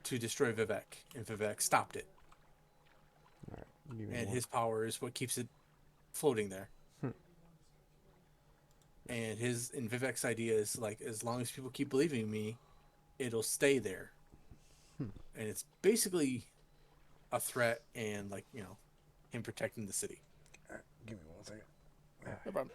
S1: to destroy Vivek, and Vivek stopped it.
S2: Alright,
S1: And his power is what keeps it floating there. And Vivek's idea is like, as long as people keep believing me, it'll stay there. And it's basically a threat and like, him protecting the city.
S2: Alright, give me 1 second.
S1: No problem.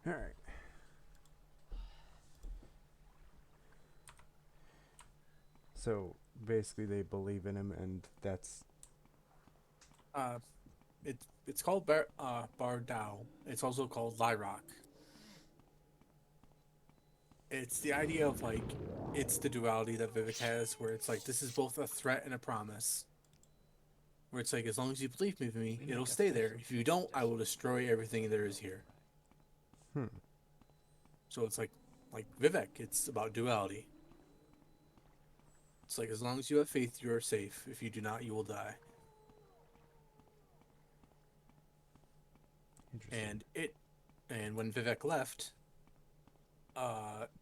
S2: Alright. So basically, they believe in him, and that's.
S1: It's called Bardao. It's also called Lyrock. It's the idea of like it's the duality that Vivek has, where it's like this is both a threat and a promise. where it's like, as long as you believe me,
S3: We
S1: it'll
S3: make a
S1: stay there.
S3: fish
S1: If you don't, I will destroy everything there is here.
S2: Hmm.
S1: So it's like Vivek, it's about duality. It's like, as long as you have faith, you are safe. If you do not, you will die.
S2: Interesting.
S1: And when Vivek left,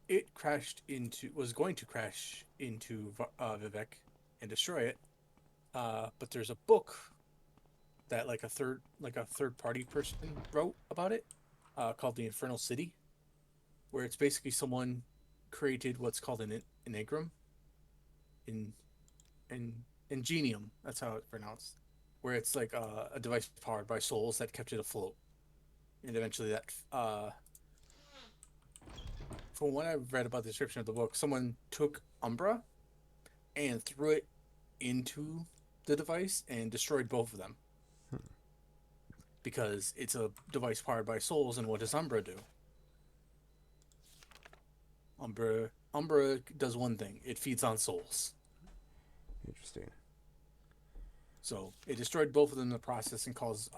S1: it was going to crash into Vivek and destroy it. But there's a book that like a third party person wrote about it, called The Infernal City, where it's basically someone created what's called an engram, in ingenium. That's how it's pronounced. Where it's like a device powered by souls that kept it afloat, and eventually that from what I've read about the description of the book, someone took Umbra and threw it into the device and destroyed both of them. Because it's a device powered by souls, and what does Umbra do? Umbra does one thing: it feeds on souls.
S2: Interesting.
S1: So it destroyed both of them in the process and caused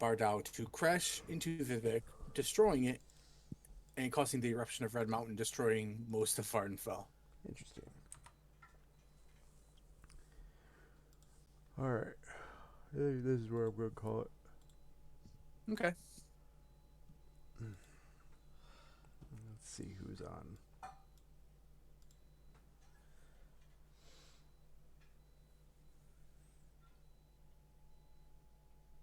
S1: Bardau to crash into Vivek, destroying it, and causing the eruption of Red Mountain, destroying most of Vardenfell.
S2: Interesting. All right. I think this is where I'm gonna call it.
S1: Okay.
S2: Let's see who's on.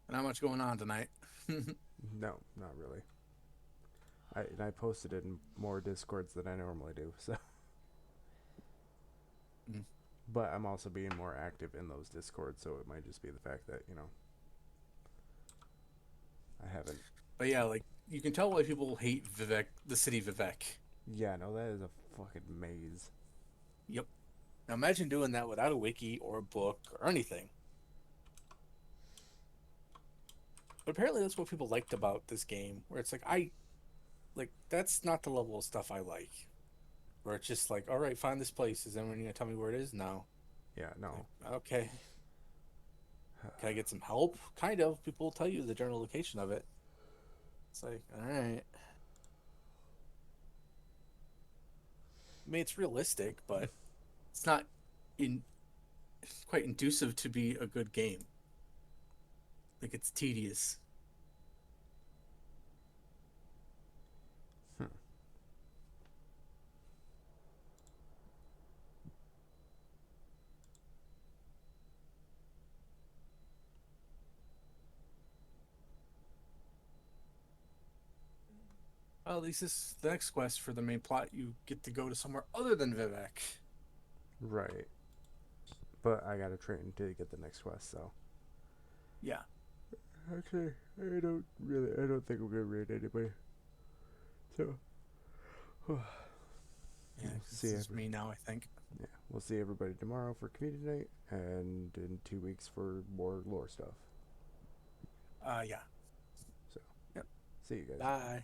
S1: Not much going on tonight.
S2: No, not really. I posted it in more Discords than I normally do, so.
S1: Mm.
S2: But I'm also being more active in those Discords, so it might just be the fact that, I haven't.
S1: But yeah, like, you can tell why people hate Vivek, the city Vivek.
S2: Yeah, no, that is a fucking maze.
S1: Yep. Now imagine doing that without a wiki or a book or anything. But apparently that's what people liked about this game, where it's like, that's not the level of stuff I like. Where it's just like, all right, find this place. Is anyone going to tell me where it is? No.
S2: Yeah, no.
S1: Like, okay. Can I get some help? Kind of. People will tell you the general location of it. It's like, all right. I mean, it's realistic, but it's not quite inducive to be a good game. Like, it's tedious. Well, at least this the next quest for the main plot. You get to go to somewhere other than Vivek.
S2: Right. But I gotta train to get the next quest, so.
S1: Yeah.
S2: Actually, I don't think I'm gonna raid anybody. So.
S1: Yeah,
S2: See
S1: this is me now, I think.
S2: Yeah, we'll see everybody tomorrow for community night, and in 2 weeks for more lore stuff.
S1: Yeah.
S2: So.
S1: Yep.
S2: See you guys.
S1: Bye.